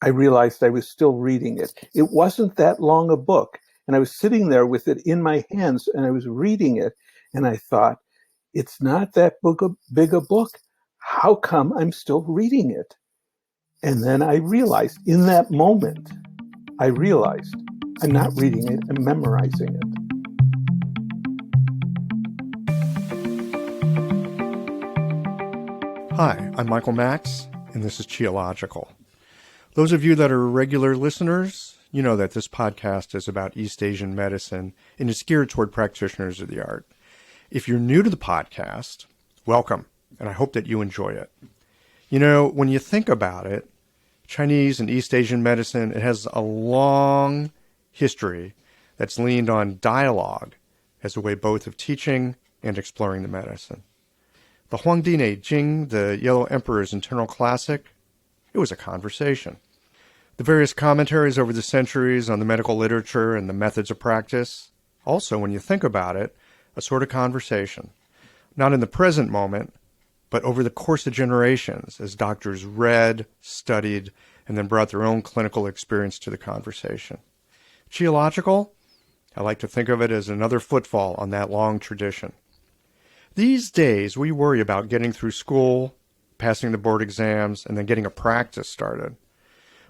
I realized I was still reading it. It wasn't that long a book, and I was sitting there with it in my hands, and I was reading it, and I thought, it's not that big a book. How come I'm still reading it? And then I realized, in that moment, I'm not reading it, I'm memorizing it. Hi, I'm Michael Max, and this is Qiological. Those of you that are regular listeners, you know that this podcast is about East Asian medicine and is geared toward practitioners of the art. If you're new to the podcast, welcome, and I hope that you enjoy it. You know, when you think about it, Chinese and East Asian medicine, it has a long history that's leaned on dialogue as a way both of teaching and exploring the medicine. The Huangdi Jing, the Yellow Emperor's internal classic, it was a conversation. The various commentaries over the centuries on the medical literature and the methods of practice, also, when you think about it, a sort of conversation. Not in the present moment, but over the course of generations, as doctors read, studied, and then brought their own clinical experience to the conversation. Qiological, I like to think of it as another footfall on that long tradition. These days, we worry about getting through school, passing the board exams, and then getting a practice started.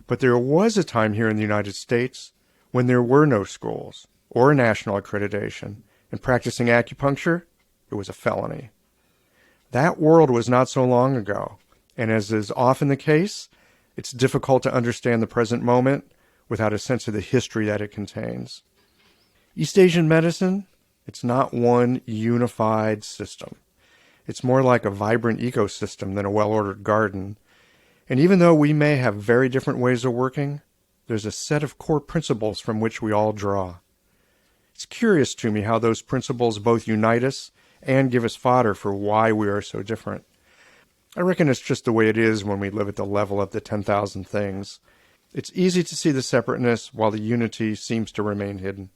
But there was a time here in the United States when there were no schools or national accreditation, and practicing acupuncture, it was a felony. That world was not so long ago, and as is often the case, it's difficult to understand the present moment without a sense of the history that it contains. East Asian medicine, it's not one unified system. It's more like a vibrant ecosystem than a well-ordered garden. And even though we may have very different ways of working, there's a set of core principles from which we all draw. It's curious to me how those principles both unite us and give us fodder for why we are so different. I reckon it's just the way it is when we live at the level of the 10,000 things. It's easy to see the separateness while the unity seems to remain hidden.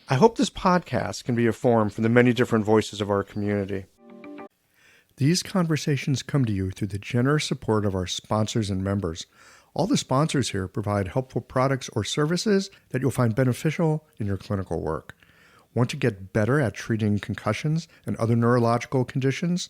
I hope this podcast can be a forum for the many different voices of our community. These conversations come to you through the generous support of our sponsors and members. All the sponsors here provide helpful products or services that you'll find beneficial in your clinical work. Want to get better at treating concussions and other neurological conditions?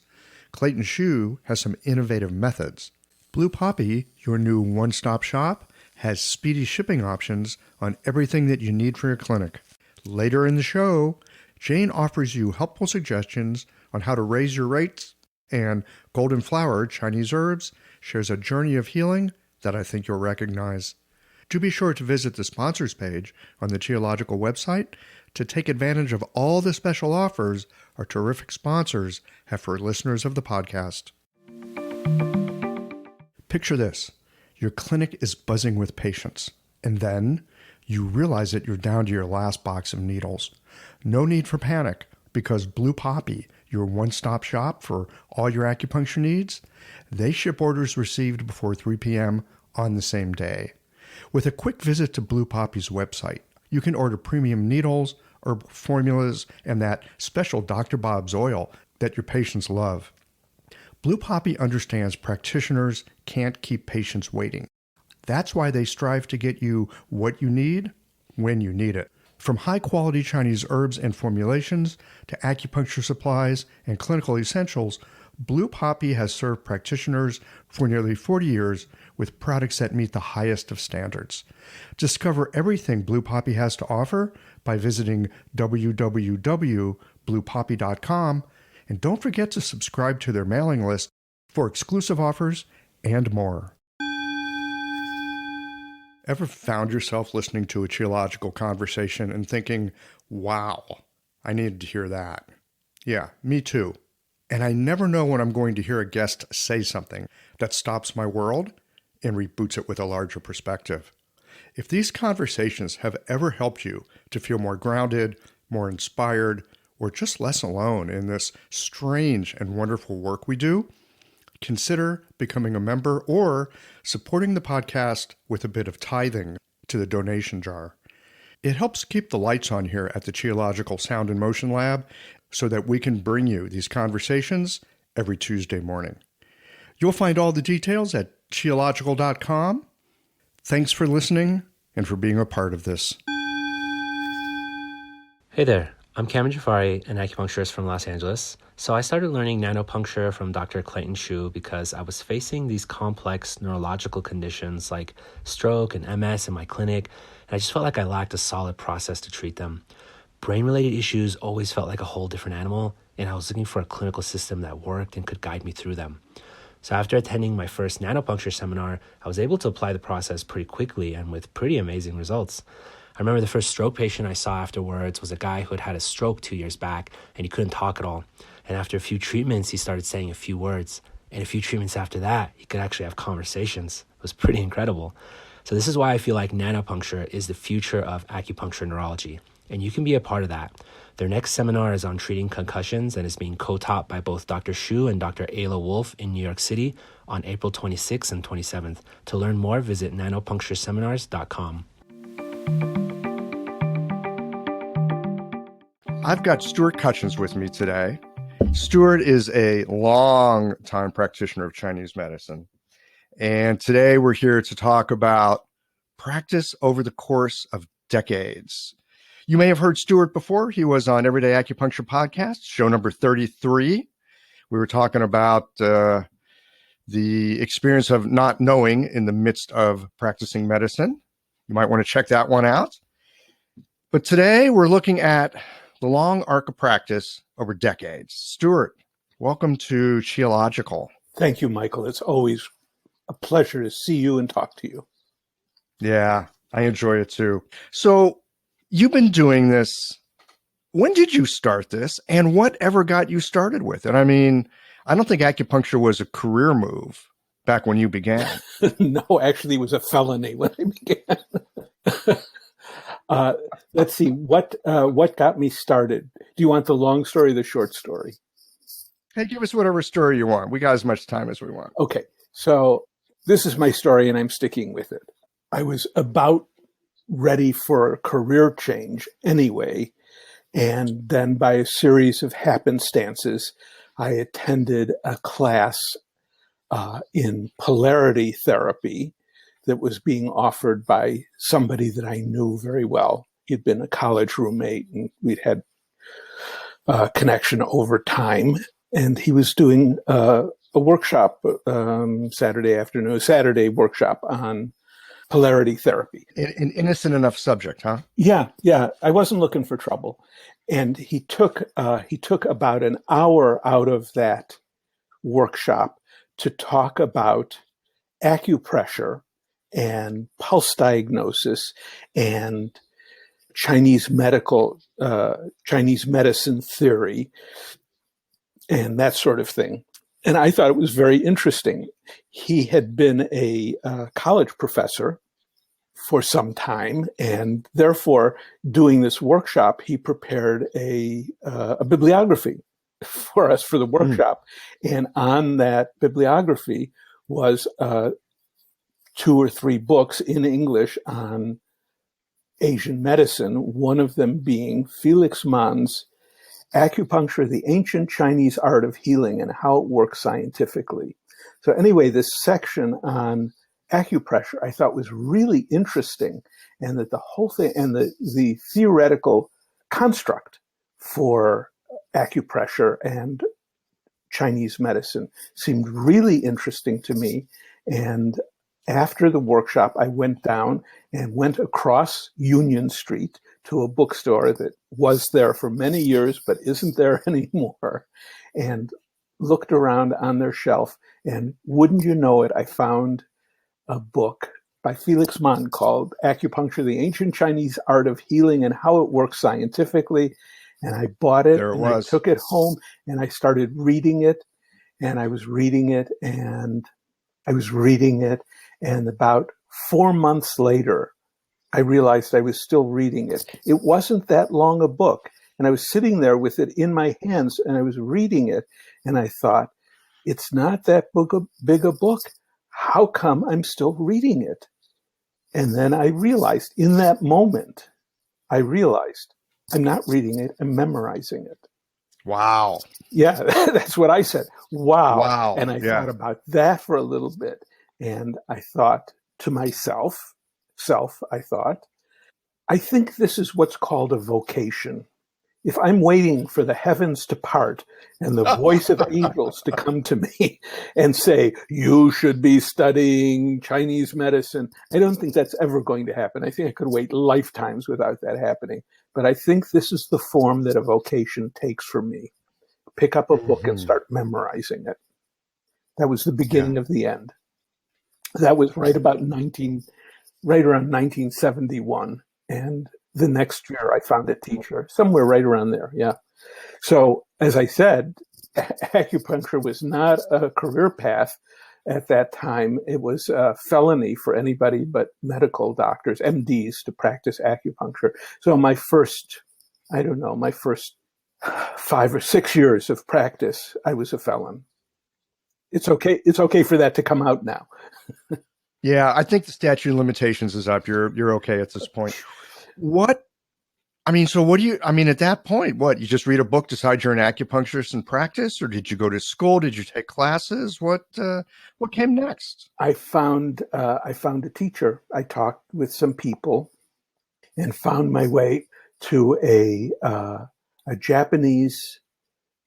Clayton Shu has some innovative methods. Blue Poppy, your new one-stop shop, has speedy shipping options on everything that you need for your clinic. Later in the show, Jane offers you helpful suggestions on how to raise your rates, and Golden Flower Chinese Herbs shares a journey of healing that I think you'll recognize. Do be sure to visit the sponsors page on the Qiological website to take advantage of all the special offers our terrific sponsors have for listeners of the podcast. Picture this. Your clinic is buzzing with patients, and then you realize that you're down to your last box of needles. No need for panic, because Blue Poppy, your one-stop shop for all your acupuncture needs, they ship orders received before 3 p.m. on the same day. With a quick visit to Blue Poppy's website, you can order premium needles, herbal formulas, and that special Dr. Bob's oil that your patients love. Blue Poppy understands practitioners can't keep patients waiting. That's why they strive to get you what you need when you need it. From high-quality Chinese herbs and formulations to acupuncture supplies and clinical essentials, Blue Poppy has served practitioners for nearly 40 years with products that meet the highest of standards. Discover everything Blue Poppy has to offer by visiting www.bluepoppy.com, and don't forget to subscribe to their mailing list for exclusive offers and more. Ever found yourself listening to a Qiological conversation and thinking, wow, I needed to hear that? Yeah, me too. And I never know when I'm going to hear a guest say something that stops my world and reboots it with a larger perspective. If these conversations have ever helped you to feel more grounded, more inspired, or just less alone in this strange and wonderful work we do, consider becoming a member or supporting the podcast with a bit of tithing to the donation jar. It helps keep the lights on here at the Qiological Sound and Motion Lab so that we can bring you these conversations every Tuesday morning. You'll find all the details at qiological.com. Thanks for listening and for being a part of this. Hey there, I'm Cameron Jafari, an acupuncturist from Los Angeles. So I started learning nanopuncture from Dr. Clayton Shu because I was facing these complex neurological conditions like stroke and MS in my clinic, and I just felt like I lacked a solid process to treat them. Brain-related issues always felt like a whole different animal, and I was looking for a clinical system that worked and could guide me through them. So after attending my first nanopuncture seminar, I was able to apply the process pretty quickly and with pretty amazing results. I remember the first stroke patient I saw afterwards was a guy who had had a stroke 2 years back and he couldn't talk at all. And after a few treatments, he started saying a few words. And a few treatments after that, he could actually have conversations. It was pretty incredible. So this is why I feel like nanopuncture is the future of acupuncture neurology. And you can be a part of that. Their next seminar is on treating concussions and is being co-taught by both Dr. Shu and Dr. Ayla Wolf in New York City on April 26th and 27th. To learn more, visit nanopunctureseminars.com. I've got Stuart Cutchins with me today. Stuart is a long-time practitioner of Chinese medicine. And today we're here to talk about practice over the course of decades. You may have heard Stuart before. He was on Everyday Acupuncture Podcast, show number 33. We were talking about the experience of not knowing in the midst of practicing medicine. You might want to check that one out. But today we're looking at the long arc of practice over decades. Stuart, welcome to Qiological. Thank you, Michael. It's always a pleasure to see you and talk to you. Yeah, I enjoy it too. So you've been doing this. When did you start this and what ever got you started with it? I mean, I don't think acupuncture was a career move back when you began. No, actually, it was a felony when I began. Let's see, what got me started? Do you want the long story or the short story? Hey, give us whatever story you want. We got as much time as we want. Okay, so this is my story and I'm sticking with it. I was about ready for a career change anyway, and then by a series of happenstances, I attended a class in polarity therapy that was being offered by somebody that I knew very well. He'd been a college roommate and we'd had a connection over time. And he was doing a workshop, Saturday workshop on polarity therapy. An innocent enough subject, huh? Yeah. I wasn't looking for trouble. And he took about an hour out of that workshop to talk about acupressure and pulse diagnosis and Chinese medicine theory and that sort of thing. And I thought it was very interesting. He had been a college professor for some time, and therefore, doing this workshop, he prepared a bibliography for us for the workshop. And on that bibliography was 2 or 3 books in English on Asian medicine, one of them being Felix Mann's Acupuncture, the Ancient Chinese Art of Healing and How It Works Scientifically. So anyway, this section on acupressure I thought was really interesting, and that the whole thing and the theoretical construct for acupressure and Chinese medicine seemed really interesting to me. And after the workshop, I went down and went across Union Street to a bookstore that was there for many years but isn't there anymore, and looked around on their shelf. And wouldn't you know it, I found a book by Felix Mann called Acupuncture, the Ancient Chinese Art of Healing and How It Works Scientifically. And I bought it, and I took it home, and I started reading it, and I was reading it, and I was reading it. And about 4 months later, I realized I was still reading it. It wasn't that long a book. And I was sitting there with it in my hands, and I was reading it. And I thought, it's not that big a book. How come I'm still reading it? And then I realized, in that moment, I'm not reading it, I'm memorizing it. Wow. Yeah, that's what I said. Wow. Wow. And I thought about that for a little bit. And I thought to myself, I thought, I think this is what's called a vocation. If I'm waiting for the heavens to part and the voice of angels to come to me and say, you should be studying Chinese medicine, I don't think that's ever going to happen. I think I could wait lifetimes without that happening. But I think this is the form that a vocation takes for me. Pick up a book and start memorizing it. That was the beginning of the end. That was right around 1971. And the next year I found a teacher, somewhere right around there. Yeah. So as I said, acupuncture was not a career path at that time. It was a felony for anybody but medical doctors, MDs, to practice acupuncture. So my first 5 or 6 years of practice, I was a felon. It's okay for that to come out now. Yeah, I think the statute of limitations is up. You're okay at this point. At that point, you just read a book, decide you're an acupuncturist in practice, or did you go to school? Did you take classes? What came next? I found a teacher. I talked with some people and found my way to a Japanese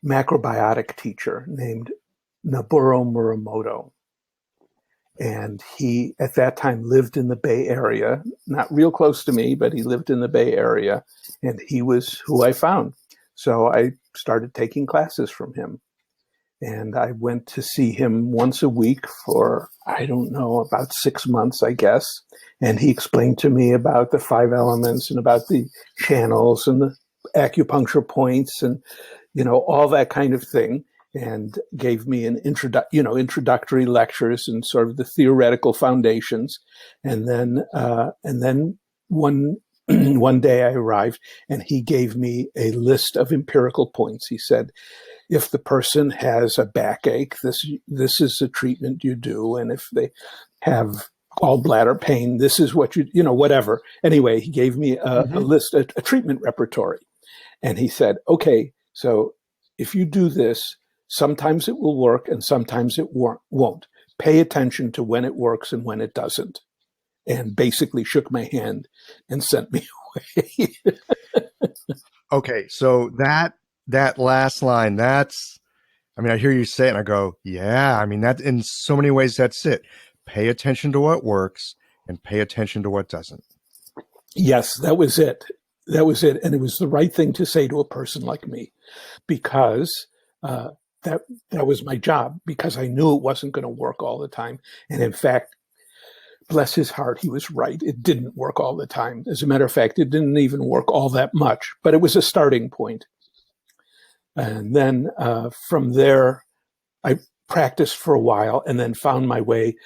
macrobiotic teacher named Noboru Muramoto. And he, at that time, lived in the Bay Area, not real close to me, but he lived in the Bay Area, and he was who I found. So I started taking classes from him. And I went to see him once a week for, about 6 months, I guess. And he explained to me about the 5 elements and about the channels and the acupuncture points and, all that kind of thing. And gave me an introductory lectures and sort of the theoretical foundations. And then one day I arrived and he gave me a list of empirical points. He said, if the person has a backache, this is the treatment you do. And if they have gallbladder pain, this is what whatever. Anyway, he gave me a list, a treatment repertory. And he said, okay, so if you do this, sometimes it will work and sometimes it won't. Pay attention to when it works and when it doesn't. And basically shook my hand and sent me away. Okay, so that last line, I hear you say it and I go, yeah, that in so many ways, that's it. Pay attention to what works and pay attention to what doesn't. Yes, that was it. And it was the right thing to say to a person like me, because that was my job, because I knew it wasn't going to work all the time. And in fact, bless his heart, he was right. It didn't work all the time. As a matter of fact, it didn't even work all that much, but it was a starting point. And then from there, I practiced for a while and then found my way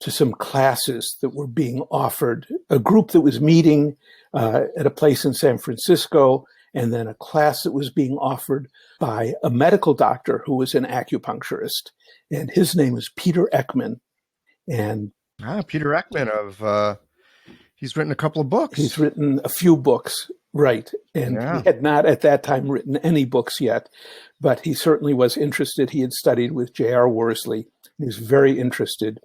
to some classes that were being offered, a group that was meeting at a place in San Francisco, and then a class that was being offered by a medical doctor who was an acupuncturist. And his name was Peter Ekman. And Peter Ekman he's written a couple of books. He's written a few books, right. And he had not at that time written any books yet, but he certainly was interested. He had studied with J.R. Worsley. He was very interested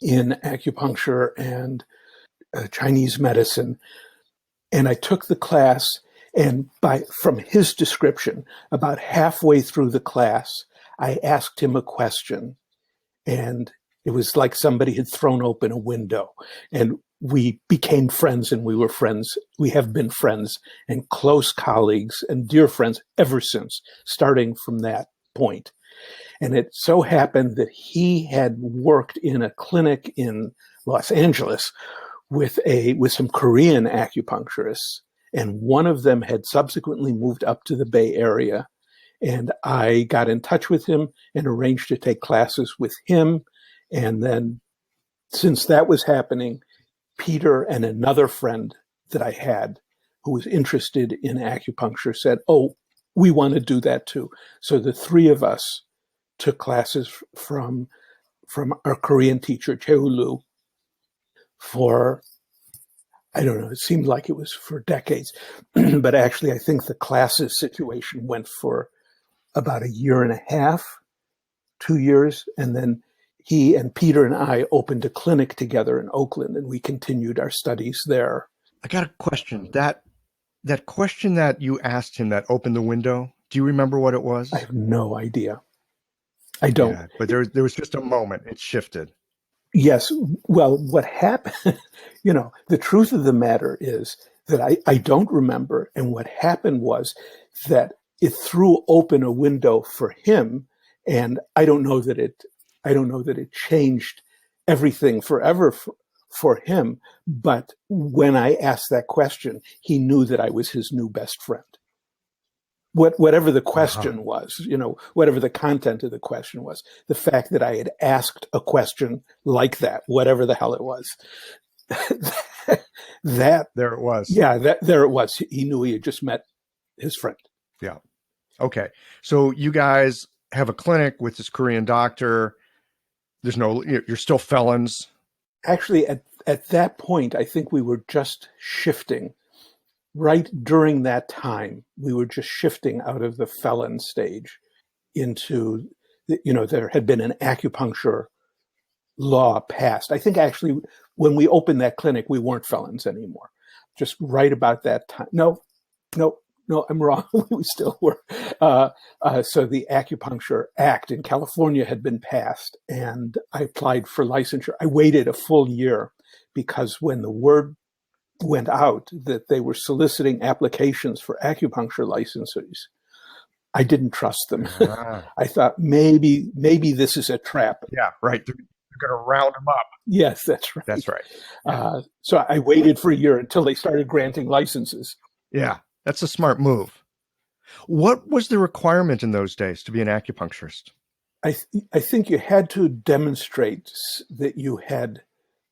in acupuncture and Chinese medicine. And I took the class, and from his description, about halfway through the class, I asked him a question, and it was like somebody had thrown open a window, and we became friends, and we were friends. We have been friends and close colleagues and dear friends ever since, starting from that point. And it so happened that he had worked in a clinic in Los Angeles with some Korean acupuncturists. And one of them had subsequently moved up to the Bay Area. And I got in touch with him and arranged to take classes with him. And then since that was happening, Peter and another friend that I had who was interested in acupuncture said, oh, we want to do that too. So the three of us took classes from our Korean teacher, Chehulu, for, I don't know, it seemed like it was for decades. But actually, I think the classes situation went for about a year and a half, 2 years. And then he and Peter and I opened a clinic together in Oakland, and we continued our studies there. I got a question. That question that you asked him that opened the window, do you remember what it was? I have no idea. I don't. Yeah, but there was just a moment. It shifted. Yes. Well, what happened, the truth of the matter is that I don't remember. And what happened was that it threw open a window for him. And I don't know that it changed everything forever for him. But when I asked that question, he knew that I was his new best friend. Whatever the question was, whatever the content of the question was, the fact that I had asked a question like that, whatever the hell it was, that there it was. Yeah, there it was. He knew he had just met his friend. Yeah. Okay. So you guys have a clinic with this Korean doctor. You're still felons. Actually, at that point, I think we were just shifting. Right during that time, we were just shifting out of the felon stage into, there had been an acupuncture law passed. I think actually when we opened that clinic, we weren't felons anymore. Just right about that time. No, I'm wrong. We still were. So the Acupuncture Act in California had been passed, and I applied for licensure. I waited a full year because when the word went out that they were soliciting applications for acupuncture licenses, I didn't trust them. I thought maybe this is a trap. Yeah, right. They're going to round them up. Yes, that's right. That's right. Yeah. So I waited for a year until they started granting licenses. Yeah, that's a smart move. What was the requirement in those days to be an acupuncturist? I think you had to demonstrate that you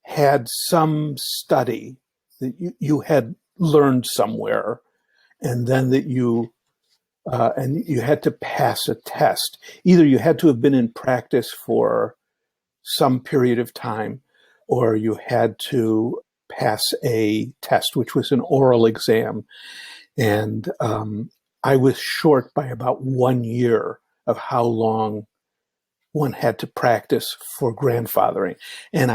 had some study, that you had learned somewhere, and then that you had to pass a test. Either you had to have been in practice for some period of time, or you had to pass a test, which was an oral exam. And I was short by about 1 year of how long one had to practice for grandfathering. And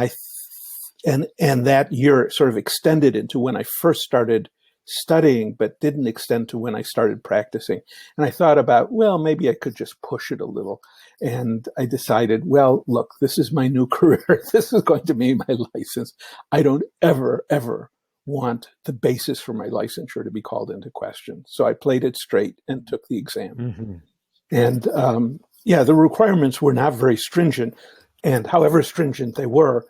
that year sort of extended into when I first started studying, but didn't extend to when I started practicing. And I thought about, well, maybe I could just push it a little. And I decided, well, look, this is my new career. This is going to be my license. I don't ever want the basis for my licensure to be called into question. So I played it straight and took the exam. Mm-hmm. And the requirements were not very stringent. And however stringent they were,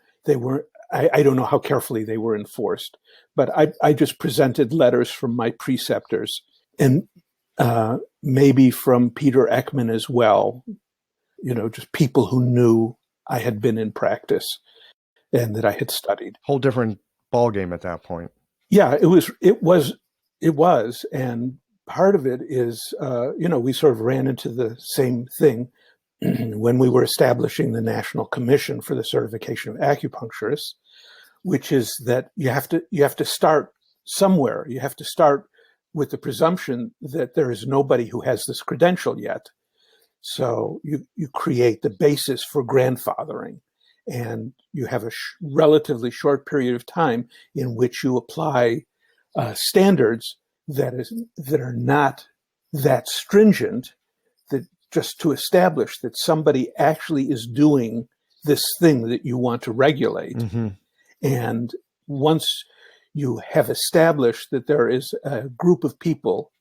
I don't know how carefully they were enforced, but I just presented letters from my preceptors and maybe from Peter Ekman as well, just people who knew I had been in practice and that I had studied. Whole different ballgame at that point. Yeah, it was. And part of it is, we sort of ran into the same thing when we were establishing the National Commission for the Certification of Acupuncturists, which is that you have to start somewhere. You have to start with the presumption that there is nobody who has this credential yet. So you create the basis for grandfathering, and you have a relatively short period of time in which you apply standards that are not that stringent, that just to establish that somebody actually is doing this thing that you want to regulate. Mm-hmm. And once you have established that there is a group of people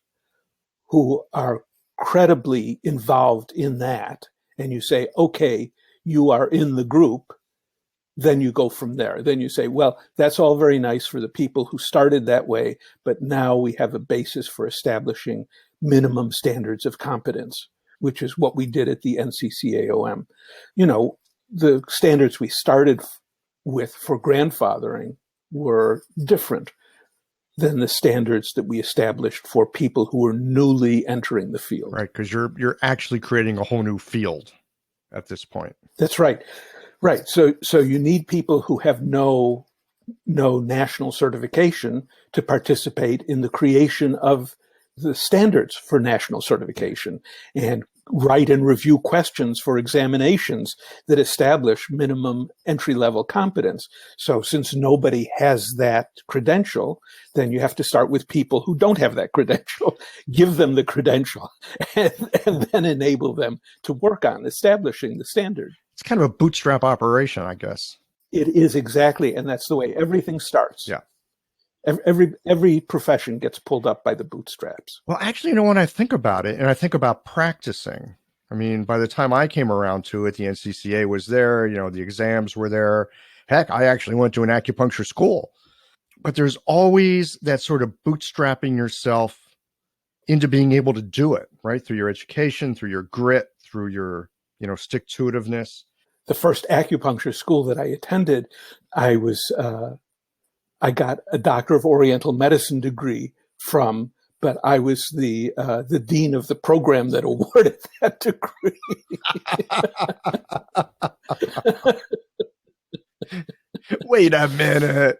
who are credibly involved in that, and you say, okay, you are in the group, then you go from there. Then you say, well, that's all very nice for the people who started that way, but now we have a basis for establishing minimum standards of competence, which is what we did at the NCCAOM. The standards we started with for grandfathering were different than the standards that we established for people who were newly entering the field. Right, because you're actually creating a whole new field at this point. That's right. Right. So you need people who have no national certification to participate in the creation of the standards for national certification. And write and review questions for examinations that establish minimum entry-level competence. So since nobody has that credential, then you have to start with people who don't have that credential, give them the credential, and then enable them to work on establishing the standard. It's kind of a bootstrap operation, I guess. It is exactly, and that's the way everything starts. Yeah. Every profession gets pulled up by the bootstraps. Well, actually, when I think about it, and I think about practicing, I mean, by the time I came around to it, the NCCA was there, the exams were there. Heck, I actually went to an acupuncture school. But there's always that sort of bootstrapping yourself into being able to do it, right? Through your education, through your grit, through your, stick-to-itiveness. The first acupuncture school that I attended, I got a Doctor of Oriental Medicine degree from, but I was the dean of the program that awarded that degree. Wait a minute.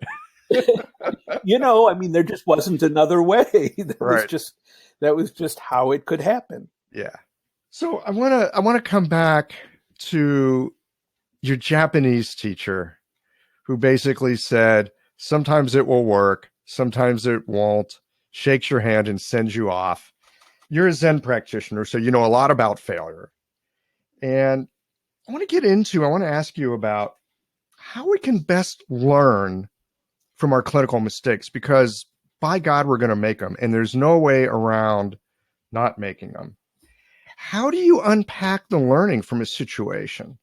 There just wasn't another way. Right. That was just how it could happen. Yeah. So I want to come back to your Japanese teacher who basically said, sometimes it will work, sometimes it won't, shakes your hand and sends you off. You're a Zen practitioner, so you know a lot about failure. And I want to ask you about how we can best learn from our clinical mistakes, because by God, we're going to make them, and there's no way around not making them. How do you unpack the learning from a situation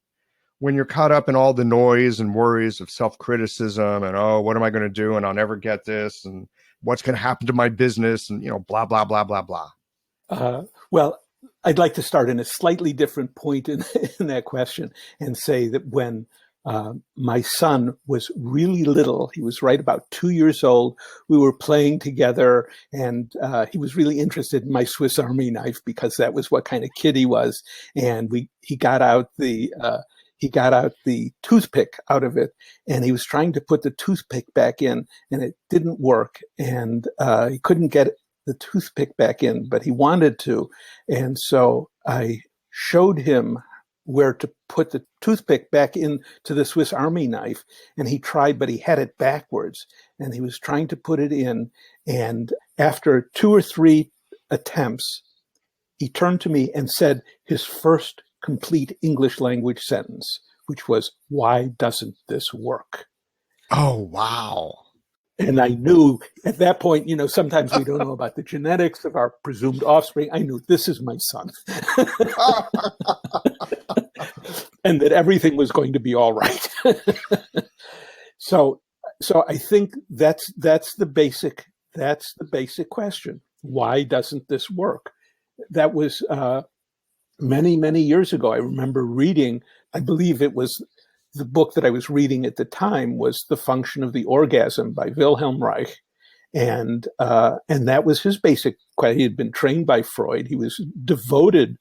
when you're caught up in all the noise and worries of self-criticism and, oh, what am I going to do? And I'll never get this. And what's going to happen to my business? And, blah, blah, blah, blah, blah. Well, I'd like to start in a slightly different point in that question and say that when my son was really little, he was right about 2 years old, we were playing together, and he was really interested in my Swiss Army knife because that was what kind of kid he was. And he got out the toothpick out of it, and he was trying to put the toothpick back in, and it didn't work. And he couldn't get the toothpick back in, but he wanted to. And so I showed him where to put the toothpick back into the Swiss Army knife. And he tried, but he had it backwards. And he was trying to put it in. And after 2 or 3 attempts, he turned to me and said his first complete English language sentence, which was, "Why doesn't this work?" Oh, wow. And I knew at that point, sometimes we don't know about the genetics of our presumed offspring. I knew this is my son. And that everything was going to be all right. So I think that's the basic question. Why doesn't this work? That was many, many years ago. I remember reading, I believe it was the book that I was reading at the time was The Function of the Orgasm by Wilhelm Reich. And that was his basic question. He had been trained by Freud. He was devoted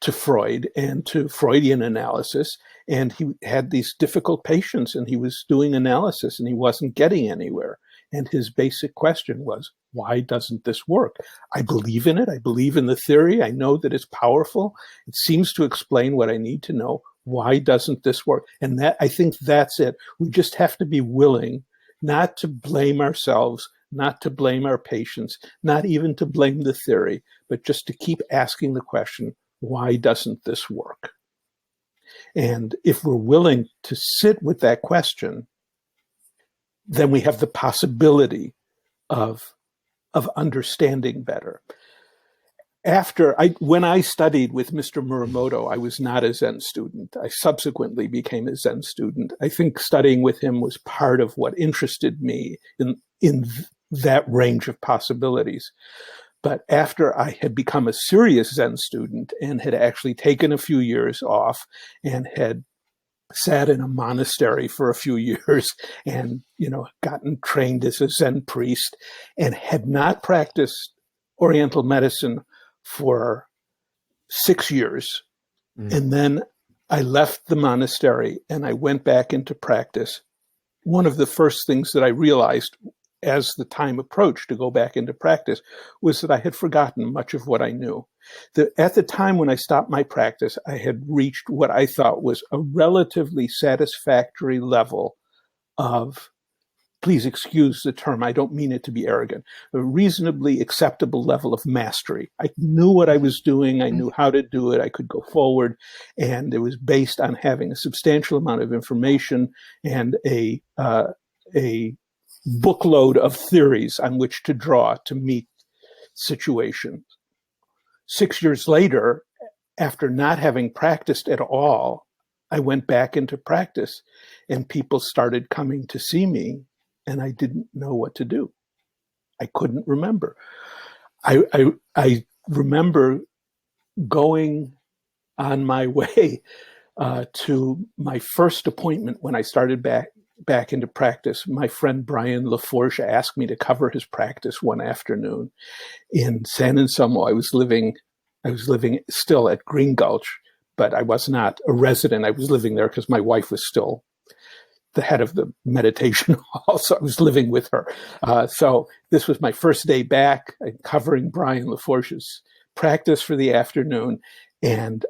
to Freud and to Freudian analysis. And he had these difficult patients, and he was doing analysis, and he wasn't getting anywhere. And his basic question was, why doesn't this work? I believe in it. I believe in the theory. I know that it's powerful. It seems to explain what I need to know. Why doesn't this work? And I think that's it. We just have to be willing not to blame ourselves, not to blame our patients, not even to blame the theory, but just to keep asking the question, why doesn't this work? And if we're willing to sit with that question, then we have the possibility of understanding better. When I studied with Mr. Muramoto, I was not a Zen student. I subsequently became a Zen student. I think studying with him was part of what interested me in that range of possibilities. But after I had become a serious Zen student and had actually taken a few years off and had sat in a monastery for a few years and, gotten trained as a Zen priest and had not practiced Oriental medicine for 6 years. And then I left the monastery and I went back into practice. One of the first things that I realized as the time approached to go back into practice was that I had forgotten much of what I knew. At the time when I stopped my practice, I had reached what I thought was a relatively satisfactory level of, please excuse the term, I don't mean it to be arrogant, a reasonably acceptable level of mastery. I knew what I was doing. I knew how to do it. I could go forward. And it was based on having a substantial amount of information and a bookload of theories on which to draw to meet situations. 6 years later, after not having practiced at all, I went back into practice and people started coming to see me and I didn't know what to do. I couldn't remember. I remember going on my way to my first appointment when I started back into practice. My friend Brian LaForge asked me to cover his practice one afternoon in San Anselmo. I was living still at Green Gulch, but I was not a resident. I was living there because my wife was still the head of the meditation hall, so I was living with her. So this was my first day back, covering Brian LaForge's practice for the afternoon, and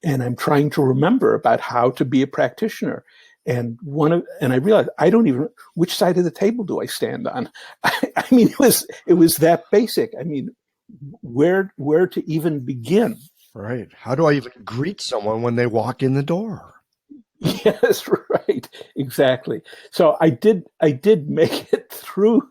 I'm trying to remember about how to be a practitioner. And I realized I don't even, which side of the table do I stand on? I mean, it was that basic. I mean, where to even begin? Right. How do I even greet someone when they walk in the door? Yes, right. Exactly. So I did make it through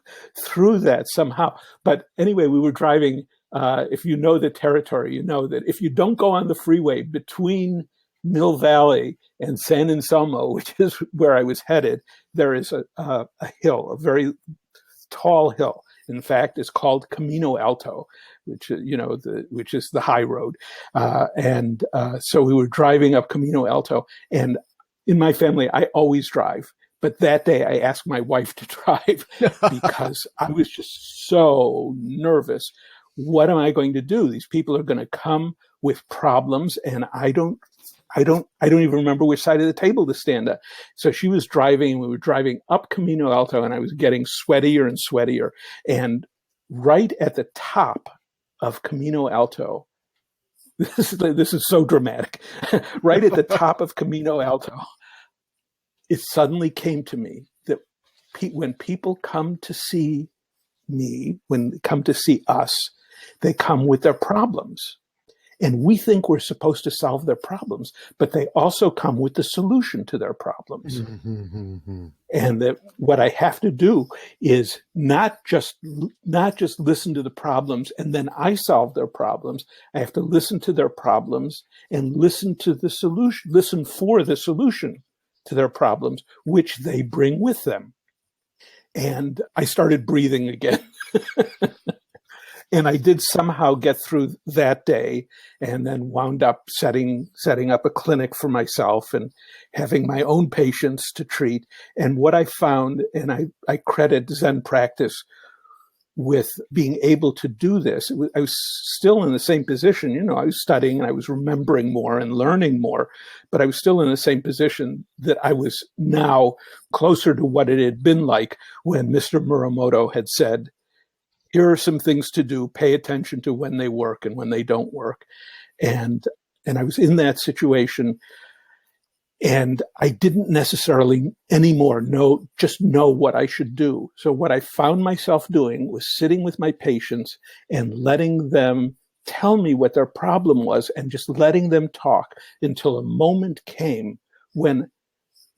that somehow. But anyway, we were driving, if you know the territory, you know that if you don't go on the freeway between Mill Valley and San Anselmo, which is where I was headed, there is a hill, a very tall hill. In fact, it's called Camino Alto, which is the high road. So we were driving up Camino Alto, and in my family, I always drive. But that day, I asked my wife to drive because I was just so nervous. What am I going to do? These people are going to come with problems, and I don't even remember which side of the table to stand at. So she was driving, and we were driving up Camino Alto, and I was getting sweatier and sweatier. And right at the top of Camino Alto, this is so dramatic. Right at the top of Camino Alto, it suddenly came to me that when people come to see me, when they come to see us, they come with their problems. And we think we're supposed to solve their problems, but they also come with the solution to their problems. And that what I have to do is not just listen to the problems and then I solve their problems. I have to listen to their problems and listen to the solution, listen for the solution to their problems, which they bring with them. And I started breathing again. And I did somehow get through that day, and then wound up setting up a clinic for myself and having my own patients to treat. And what I found, and I credit Zen practice with being able to do this. I was still in the same position. I was studying and I was remembering more and learning more, but I was still in the same position that I was now closer to what it had been like when Mr. Muramoto had said, here are some things to do. Pay attention to when they work and when they don't work. And I was in that situation, and I didn't necessarily anymore know what I should do. So what I found myself doing was sitting with my patients and letting them tell me what their problem was and just letting them talk until a moment came when,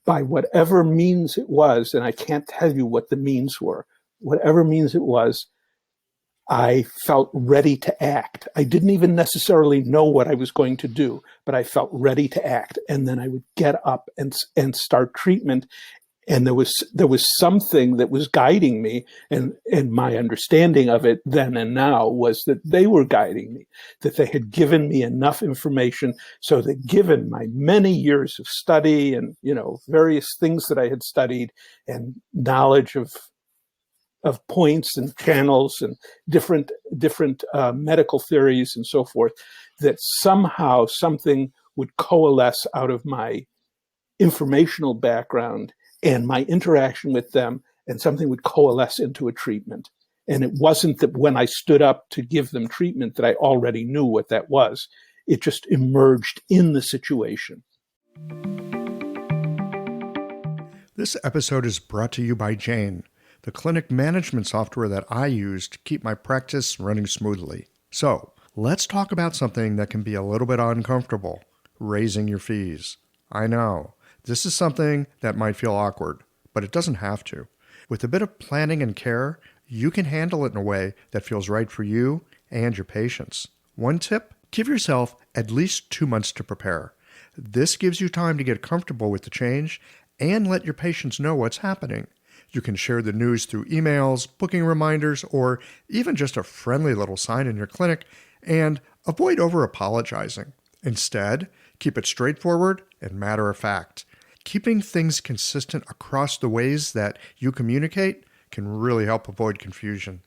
by whatever means it was, and I can't tell you what the means were, whatever means it was, I felt ready to act. I didn't even necessarily know what I was going to do, but I felt ready to act. And then I would get up and start treatment. And there was something that was guiding me. And my understanding of it then and now was that they were guiding me, that they had given me enough information so that, given my many years of study and, various things that I had studied and knowledge of points and channels and different medical theories and so forth, that somehow something would coalesce out of my informational background and my interaction with them, and something would coalesce into a treatment. And it wasn't that when I stood up to give them treatment that I already knew what that was. It just emerged in the situation. This episode is brought to you by Jane, the clinic management software that I use to keep my practice running smoothly. So, let's talk about something that can be a little bit uncomfortable, raising your fees. I know, this is something that might feel awkward, but it doesn't have to. With a bit of planning and care, you can handle it in a way that feels right for you and your patients. One tip, give yourself at least 2 months to prepare. This gives you time to get comfortable with the change and let your patients know what's happening. You can share the news through emails, booking reminders, or even just a friendly little sign in your clinic, and avoid over-apologizing. Instead, keep it straightforward and matter-of-fact. Keeping things consistent across the ways that you communicate can really help avoid confusion.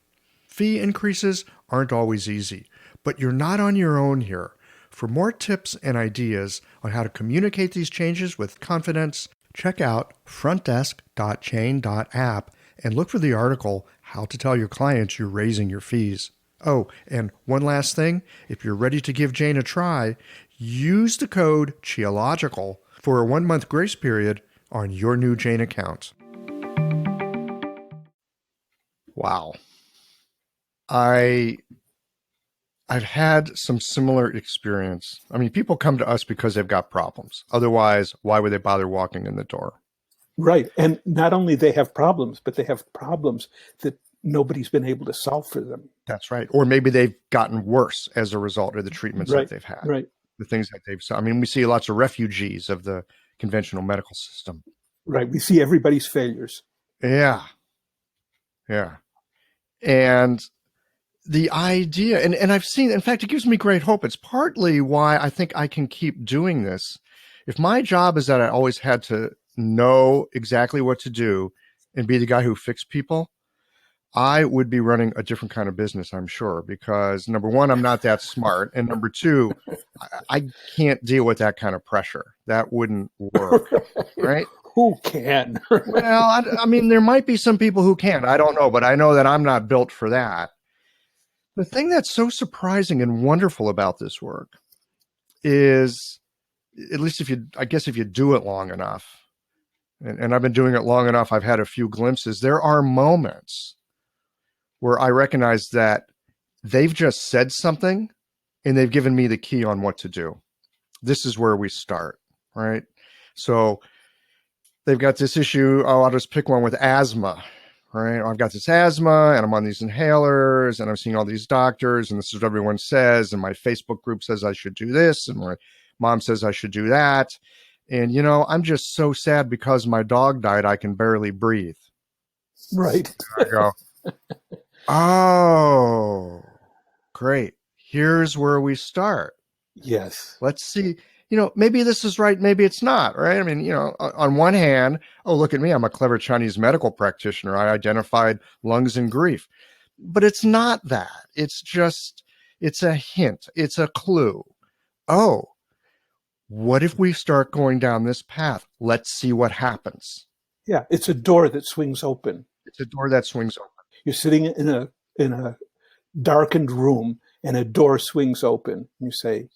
Fee increases aren't always easy, but you're not on your own here. For more tips and ideas on how to communicate these changes with confidence, check out frontdesk.chain.app and look for the article, How to Tell Your Clients You're Raising Your Fees. Oh, and one last thing, if you're ready to give Jane a try, use the code CHIOLOGICAL for a 1-month grace period on your new Jane account. Wow. I've had some similar experience. I mean, people come to us because they've got problems. Otherwise, why would they bother walking in the door? Right. And not only they have problems, but they have problems that nobody's been able to solve for them. That's right. Or maybe they've gotten worse as a result of the treatments that they've had. Right. The things that I mean, we see lots of refugees of the conventional medical system. Right. We see everybody's failures. Yeah. Yeah. And the idea, and I've seen, in fact, it gives me great hope. It's partly why I think I can keep doing this. If my job is that I always had to know exactly what to do and be the guy who fixed people, I would be running a different kind of business, I'm sure, because number one, I'm not that smart. And number two, I can't deal with that kind of pressure. That wouldn't work, right? Who can? Well, I mean, there might be some people who can. I don't know, but I know that I'm not built for that. The thing that's so surprising and wonderful about this work is, at least if you do it long enough, and I've been doing it long enough, I've had a few glimpses, there are moments where I recognize that they've just said something and they've given me the key on what to do. This is where we start, right? So they've got this issue. Oh, I'll just pick one with asthma, right? I've got this asthma and I'm on these inhalers and I'm seeing all these doctors and this is what everyone says. And my Facebook group says I should do this. And my mom says I should do that. And, you know, I'm just so sad because my dog died. I can barely breathe. Right. I go, oh, great. Here's where we start. Yes. Let's see. You know, maybe this is right, maybe it's not, right? I mean, you know, on one hand, oh, look at me, I'm a clever Chinese medical practitioner. I identified lungs and grief. But it's not that. It's just, it's a hint. It's a clue. Oh, what if we start going down this path? Let's see what happens. Yeah, it's a door that swings open. It's a door that swings open. You're sitting in a darkened room and a door swings open. And you say,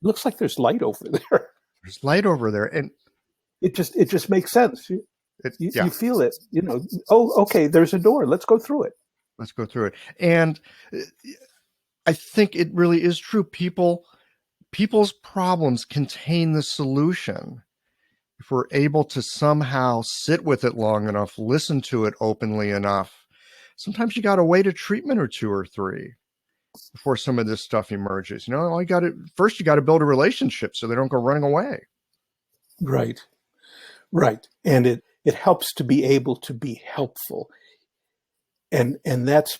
looks like there's light over there. There's light over there. And it just makes sense. You feel it, you know, oh, okay, there's a door. Let's go through it. Let's go through it. And I think it really is true. People's problems contain the solution. If we're able to somehow sit with it long enough, listen to it openly enough, sometimes you got to wait a treatment or 2 or 3 before some of this stuff emerges. You know, first you got to build a relationship so they don't go running away. Right. Right. And it helps to be able to be helpful. And that's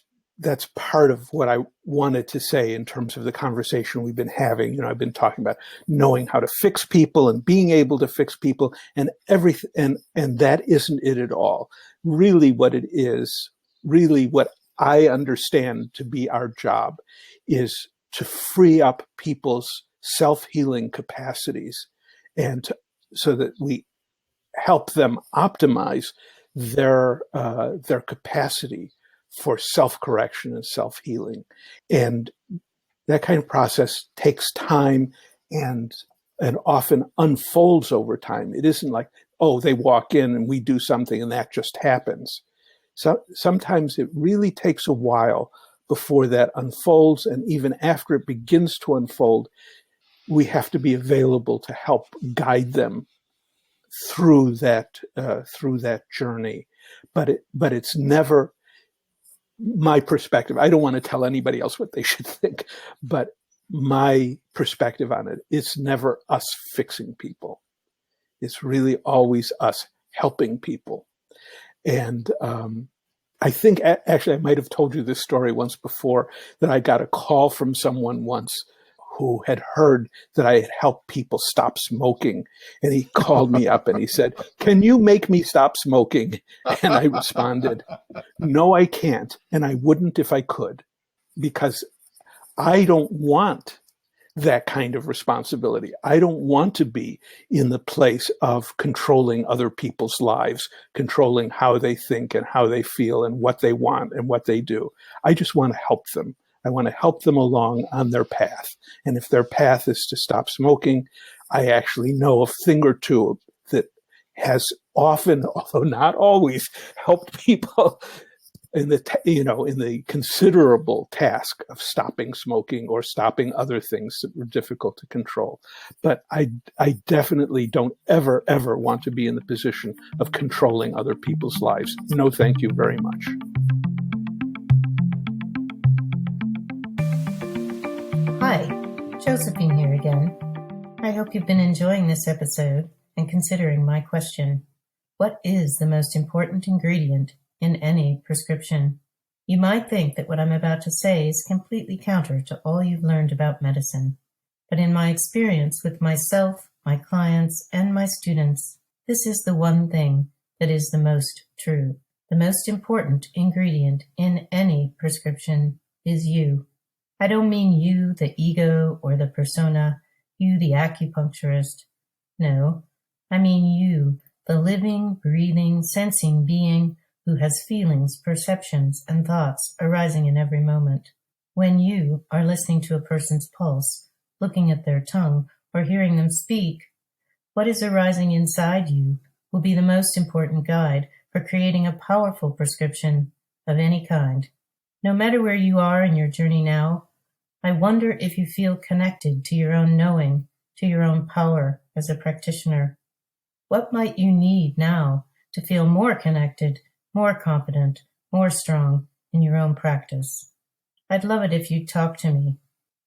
part of what I wanted to say in terms of the conversation we've been having. You know, I've been talking about knowing how to fix people and being able to fix people and everything. And that isn't it at all. Really what it is, really what I understand to be our job is to free up people's self-healing capacities and so that we help them optimize their capacity for self-correction and self-healing. And that kind of process takes time and often unfolds over time. It isn't like, oh, they walk in and we do something and that just happens. So sometimes it really takes a while before that unfolds. And even after it begins to unfold, we have to be available to help guide them through that journey. But it's never my perspective. I don't want to tell anybody else what they should think, but my perspective on it, it's never us fixing people. It's really always us helping people. And I think, actually, I might have told you this story once before, that I got a call from someone once who had heard that I had helped people stop smoking. And he called me up and he said, "Can you make me stop smoking?" And I responded, "No, I can't. And I wouldn't if I could, because I don't want that kind of responsibility. I don't want to be in the place of controlling other people's lives, controlling how they think and how they feel and what they want and what they do. I just want to help them. I want to help them along on their path. And if their path is to stop smoking, I actually know a thing or two that has often, although not always, helped people in the considerable task of stopping smoking or stopping other things that were difficult to control. But I definitely don't ever want to be in the position of controlling other people's lives. No, thank you very much. Hi, Josephine here again. I hope you've been enjoying this episode and considering my question: what is the most important ingredient in any prescription? You might think that what I'm about to say is completely counter to all you've learned about medicine, but in my experience with myself, my clients, and my students, this is the one thing that is the most true. The most important ingredient in any prescription is you. I don't mean you, the ego or the persona, you, the acupuncturist. No, I mean you, the living, breathing, sensing being who has feelings, perceptions, and thoughts arising in every moment. When you are listening to a person's pulse, looking at their tongue, or hearing them speak, what is arising inside you will be the most important guide for creating a powerful prescription of any kind. No matter where you are in your journey now, I wonder if you feel connected to your own knowing, to your own power as a practitioner. What might you need now to feel more connected, more confident, more strong in your own practice? I'd love it if you'd talk to me.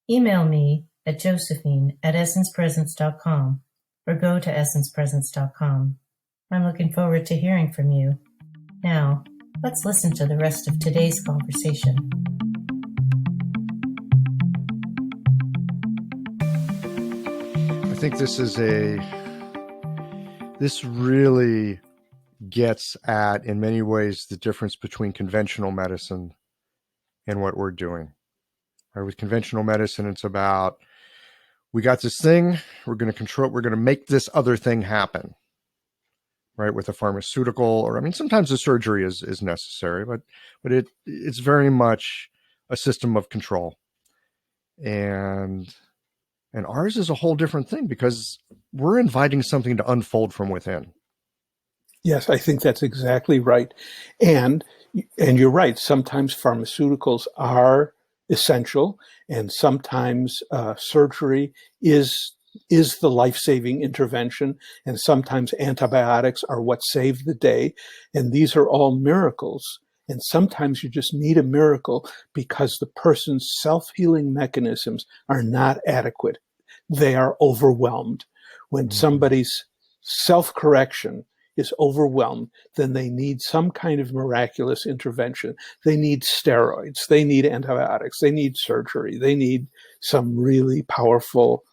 Email me at josephine@essencepresence.com or go to essencepresence.com. I'm looking forward to hearing from you. Now, let's listen to the rest of today's conversation. I think this really gets at, in many ways, the difference between conventional medicine and what we're doing. Right? With conventional medicine, it's about, we got this thing, we're going to control, we're going to make this other thing happen. Right? With a pharmaceutical, or sometimes a surgery is necessary, but it's very much a system of control. And ours is a whole different thing, because we're inviting something to unfold from within. Yes, I think that's exactly right. And you're right. Sometimes pharmaceuticals are essential, and sometimes surgery is the life-saving intervention, and sometimes antibiotics are what save the day. And these are all miracles. And sometimes you just need a miracle because the person's self-healing mechanisms are not adequate. They are overwhelmed. When somebody's self-correction is overwhelmed, then they need some kind of miraculous intervention. They need steroids, they need antibiotics, they need surgery, they need some really powerful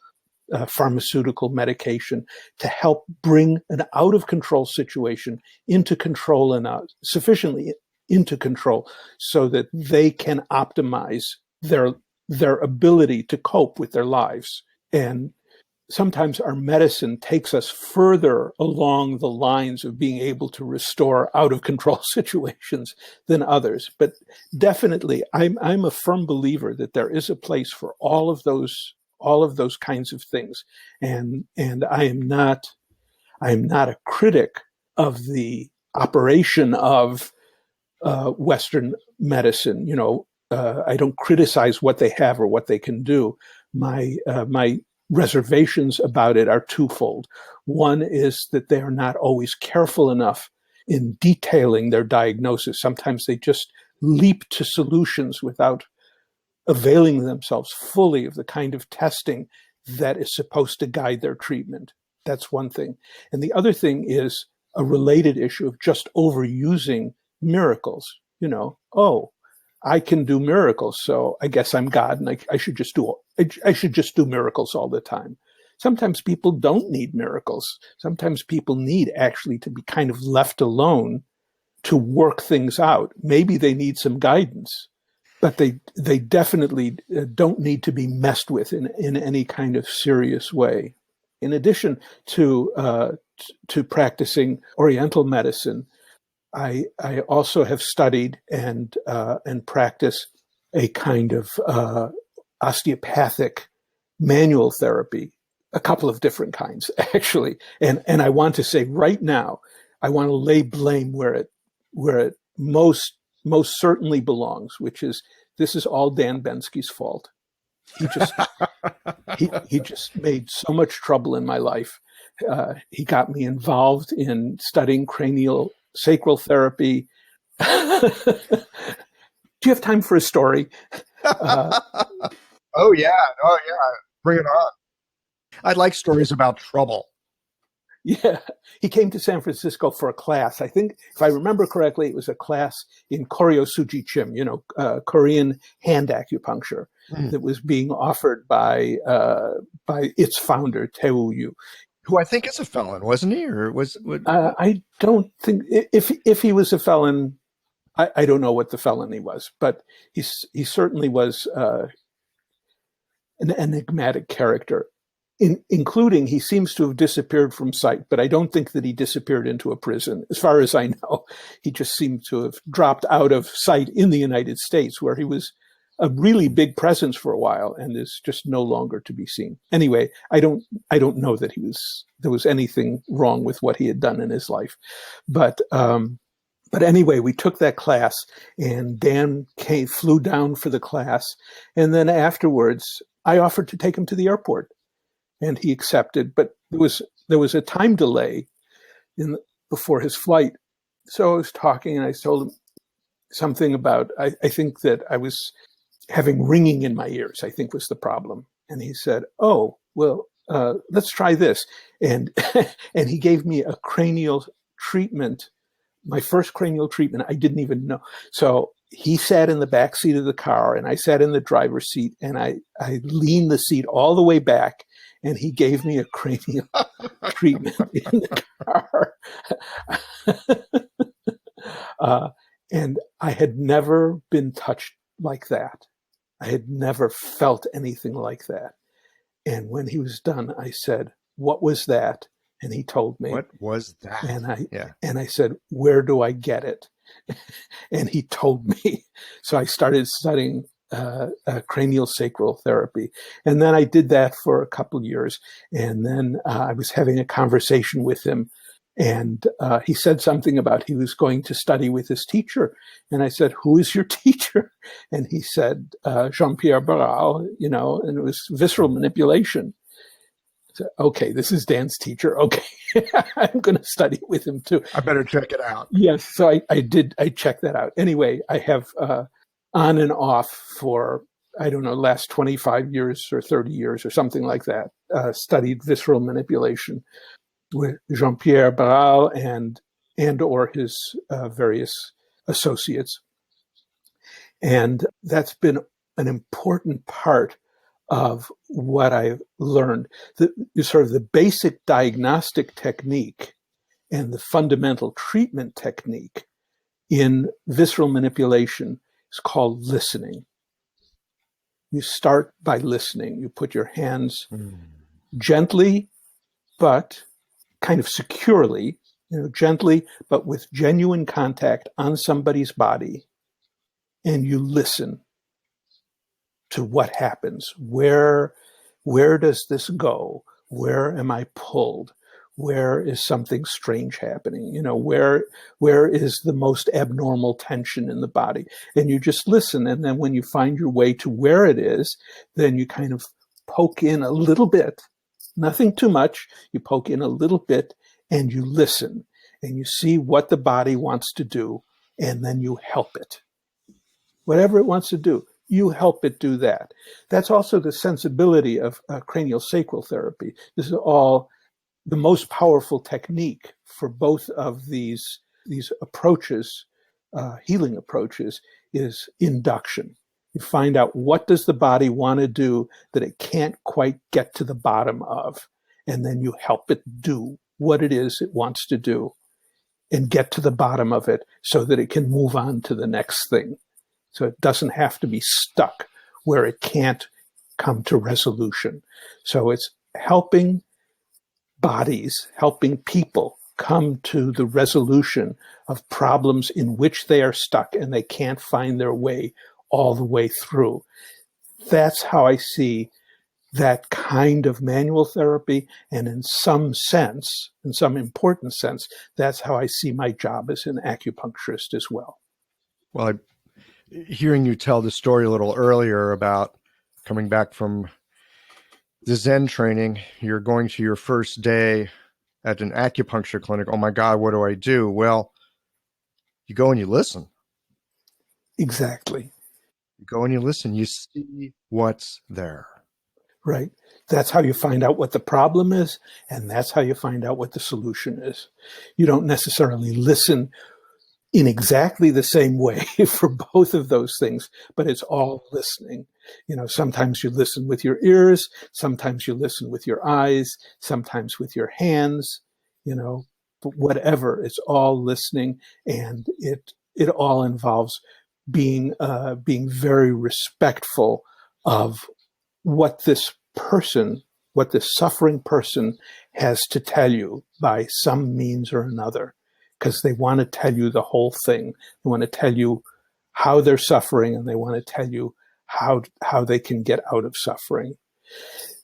pharmaceutical medication to help bring an out-of-control situation into control, and sufficiently into control so that they can optimize their ability to cope with their lives. And sometimes our medicine takes us further along the lines of being able to restore out of control situations than others. But definitely, I'm a firm believer that there is a place for all of those kinds of things. And I am not a critic of the operation of Western medicine. I don't criticize what they have or what they can do. My reservations about it are twofold. One is that they are not always careful enough in detailing their diagnosis. Sometimes they just leap to solutions without availing themselves fully of the kind of testing that is supposed to guide their treatment. That's one thing. And the other thing is a related issue of just overusing miracles. I can do miracles, so I guess I'm God, and I should just do miracles all the time. Sometimes people don't need miracles. Sometimes people need actually to be kind of left alone to work things out. Maybe they need some guidance, but they definitely don't need to be messed with in any kind of serious way. In addition to practicing Oriental medicine, I also have studied and practice a kind of osteopathic manual therapy, a couple of different kinds actually. And I want to say right now, I want to lay blame where it most certainly belongs, which is this is all Dan Bensky's fault. He just made so much trouble in my life. He got me involved in studying cranial sacral therapy. Do you have time for a story? Oh yeah. Bring it on. I like stories about trouble. Yeah, he came to San Francisco for a class. I think, if I remember correctly, it was a class in Koryo Suji Chim, Korean hand acupuncture that was being offered by its founder, Tae-woo Yu. Who I think is a felon, wasn't he? Or I don't think if he was a felon, I don't know what the felony was, but he certainly was an enigmatic character. Including, he seems to have disappeared from sight, but I don't think that he disappeared into a prison. As far as I know, he just seemed to have dropped out of sight in the United States, where he was a really big presence for a while and is just no longer to be seen. Anyway, I don't know that there was anything wrong with what he had done in his life. But anyway, we took that class, and Dan flew down for the class. And then afterwards, I offered to take him to the airport. And he accepted, but there was a time delay before his flight. So I was talking, and I told him something about, I think that I was having ringing in my ears, I think was the problem. And he said, "Oh, well, let's try this." And and he gave me a cranial treatment, my first cranial treatment. I didn't even know. So he sat in the back seat of the car, and I sat in the driver's seat, and I leaned the seat all the way back, and he gave me a cranial treatment in the car. And I had never been touched like that. I had never felt anything like that. And when he was done, I said, "What was that?" And he told me. What was that? And I said, "Where do I get it?" And he told me. So I started studying cranial sacral therapy. And then I did that for a couple of years. And then I was having a conversation with him. And he said something about he was going to study with his teacher. And I said, "Who is your teacher?" And he said, "Jean-Pierre Barral," and it was visceral manipulation. So, okay, this is Dan's teacher. Okay, I'm going to study with him too. I better check it out. Yes, so I did. I checked that out. Anyway, I have on and off for, I don't know, last 25 years or 30 years or something like that, studied visceral manipulation with Jean-Pierre Barral and or his various associates. And that's been an important part of what I've learned. The basic diagnostic technique and the fundamental treatment technique in visceral manipulation is called listening. You start by listening. You put your hands gently, but kind of securely, gently, but with genuine contact on somebody's body. And you listen to what happens. Where does this go? Where am I pulled? Where is something strange happening? Where is the most abnormal tension in the body? And you just listen. And then when you find your way to where it is, then you kind of poke in a little bit, nothing too much. You poke in a little bit and you listen and you see what the body wants to do. And then you help it. Whatever it wants to do, you help it do that. That's also the sensibility of cranial sacral therapy. This is all the most powerful technique for both of these approaches, healing approaches, is induction. You find out what does the body want to do that it can't quite get to the bottom of, and then you help it do what it is it wants to do and get to the bottom of it so that it can move on to the next thing. So it doesn't have to be stuck where it can't come to resolution. So it's helping bodies, helping people come to the resolution of problems in which they are stuck and they can't find their way all the way through. That's how I see that kind of manual therapy. And in some sense, in some important sense, that's how I see my job as an acupuncturist as well. Well, hearing you tell the story a little earlier about coming back from the Zen training, you're going to your first day at an acupuncture clinic. Oh my God, what do I do? Well, you go and you listen. Exactly. You go and you listen. You see what's there. Right. That's how you find out what the problem is, and that's how you find out what the solution is. You don't necessarily listen in exactly the same way for both of those things, but it's all listening. Sometimes you listen with your ears, sometimes you listen with your eyes, sometimes with your hands, but whatever, it's all listening, and it all involves being very respectful of what this suffering person has to tell you by some means or another, because they want to tell you the whole thing. They want to tell you how they're suffering, and they want to tell you how they can get out of suffering.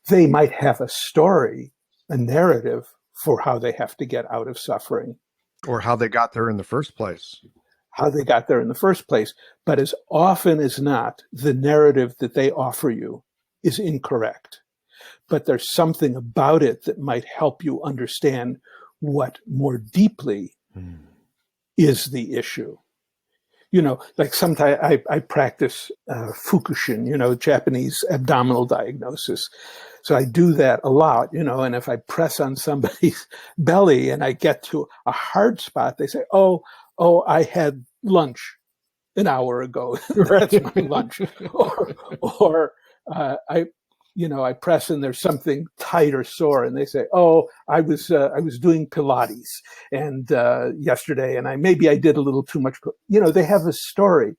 They might have a story, a narrative for how they have to get out of suffering. Or how they got there in the first place. But as often as not, the narrative that they offer you is incorrect. But there's something about it that might help you understand what more deeply is the issue. Like sometimes I practice Fukushin, Japanese abdominal diagnosis. So I do that a lot, and if I press on somebody's belly and I get to a hard spot, they say, oh, I had lunch an hour ago. That's my lunch. Or I press and there's something tight or sore, and they say, "Oh, I was doing Pilates and yesterday, and maybe I did a little too much." They have a story,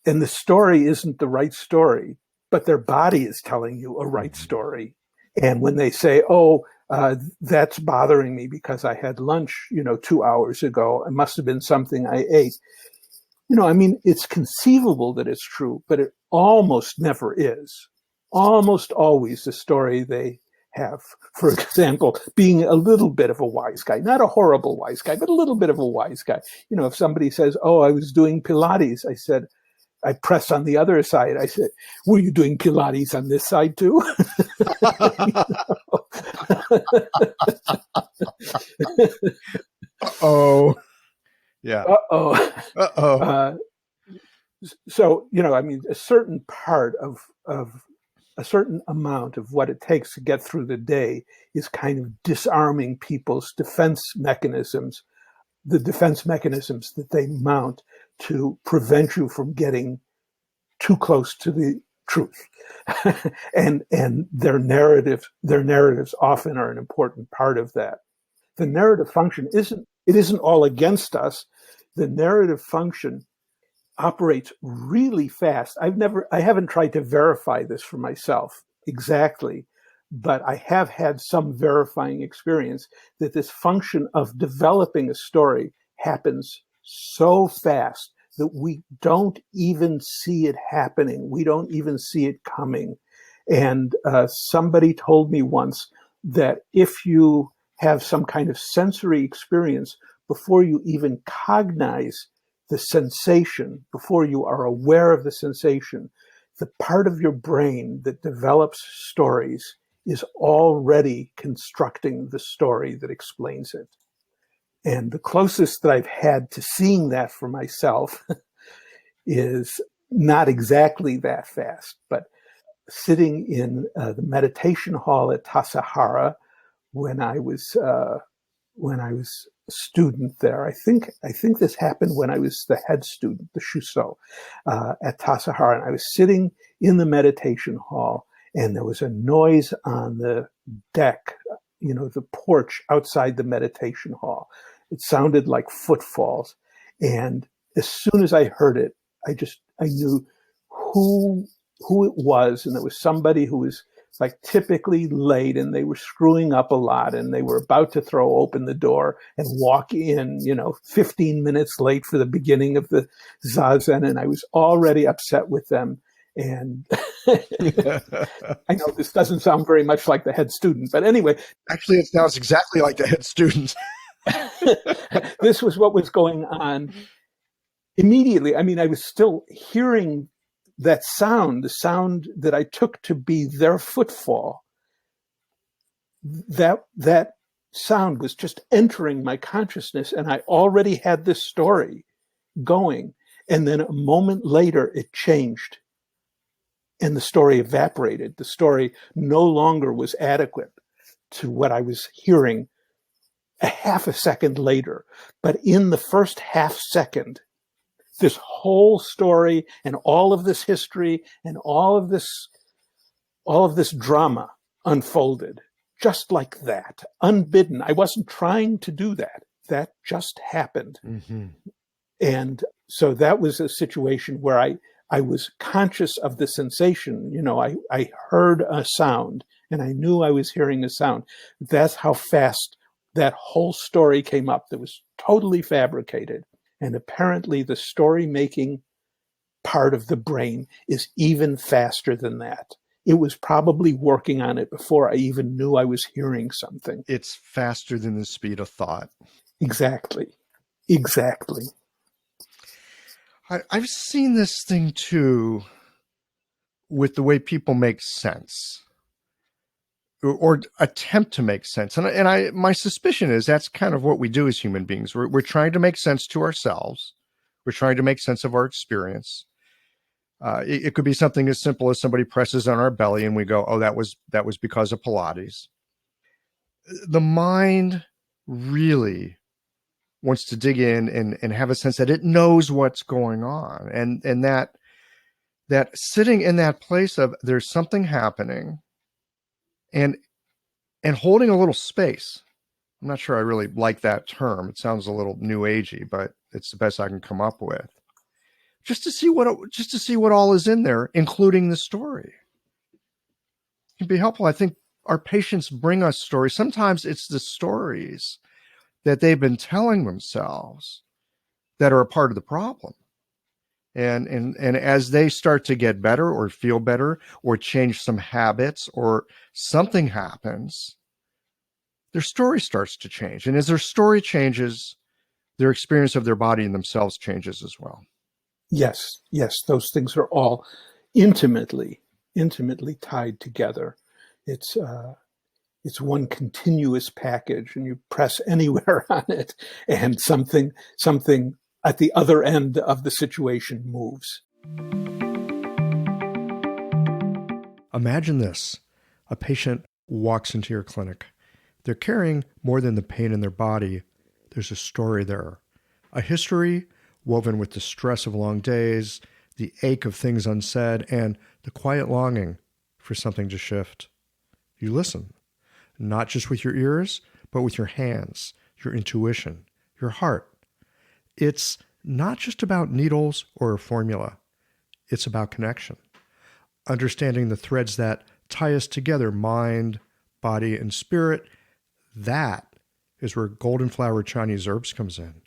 and the story isn't the right story, but their body is telling you a right story. And when they say, "Oh, that's bothering me because I had lunch, 2 hours ago. It must have been something I ate." It's conceivable that it's true, but it almost never is. Almost always the story they have, for example, being a little bit of a wise guy, not a horrible wise guy, but a little bit of a wise guy. If somebody says, "Oh, I was doing Pilates," I press on the other side. I said, "Were you doing Pilates on this side too?" Uh-oh. Yeah. Uh-oh. Uh-oh. So, a certain part of a certain amount of what it takes to get through the day is kind of disarming people's defense mechanisms, the defense mechanisms that they mount to prevent you from getting too close to the truth. and their narratives often are an important part of that. The narrative function isn't all against us. The narrative function operates really fast. I haven't tried to verify this for myself exactly, but I have had some verifying experience that this function of developing a story happens so fast that we don't even see it happening. We don't even see it coming. And somebody told me once that if you have some kind of sensory experience before you even cognize the sensation, before you are aware of the sensation, the part of your brain that develops stories is already constructing the story that explains it. And the closest that I've had to seeing that for myself is not exactly that fast, but sitting in the meditation hall at Tassajara when I was a student there. I think this happened when I was the head student, the Shuso, at Tassajara. And I was sitting in the meditation hall, and there was a noise on the deck, the porch outside the meditation hall. It sounded like footfalls. And as soon as I heard it, I knew who it was. And it was somebody who was like typically late, and they were screwing up a lot, and they were about to throw open the door and walk in, 15 minutes late for the beginning of the Zazen. And I was already upset with them. And I know this doesn't sound very much like the head student, but anyway. Actually, it sounds exactly like the head student. This was what was going on immediately. I mean, I was still hearing that sound, the sound that I took to be their footfall. That sound was just entering my consciousness, and I already had this story going. And then a moment later, it changed, and the story evaporated. The story no longer was adequate to what I was hearing a half a second later. But in the first half second, this whole story and all of this history and all of this drama unfolded just like that, unbidden. I wasn't trying to do that. That just happened. Mm-hmm. And so that was a situation where I was conscious of the sensation. I heard a sound, and I knew I was hearing a sound. That's how fast that whole story came up. That was totally fabricated. And apparently the story-making part of the brain is even faster than that. It was probably working on it before I even knew I was hearing something. It's faster than the speed of thought. Exactly. I've seen this thing too with the way people make sense or attempt to make sense. And my suspicion is that's kind of what we do as human beings. We're trying to make sense to ourselves. We're trying to make sense of our experience. It could be something as simple as somebody presses on our belly and we go, oh, that was because of Pilates. The mind really wants to dig in and have a sense that it knows what's going on. And that sitting in that place of there's something happening and holding a little space. I'm not sure I really like that term. It sounds a little new agey, but it's the best I can come up with. Just to see what all is in there, including the story. It can be helpful. I think our patients bring us stories. Sometimes it's the stories that they've been telling themselves that are a part of the problem. And as they start to get better or feel better or change some habits or something happens, their story starts to change. And as their story changes, their experience of their body and themselves changes as well. Yes, those things are all intimately tied together. It's one continuous package, and you press anywhere on it, and something at the other end of the situation moves. Imagine this. A patient walks into your clinic. They're carrying more than the pain in their body. There's a story there, a history woven with the stress of long days, the ache of things unsaid, and the quiet longing for something to shift. You listen, not just with your ears, but with your hands, your intuition, your heart. It's not just about needles or a formula. It's about connection, understanding the threads that tie us together, mind, body, and spirit. That is where golden flower Chinese herbs comes in.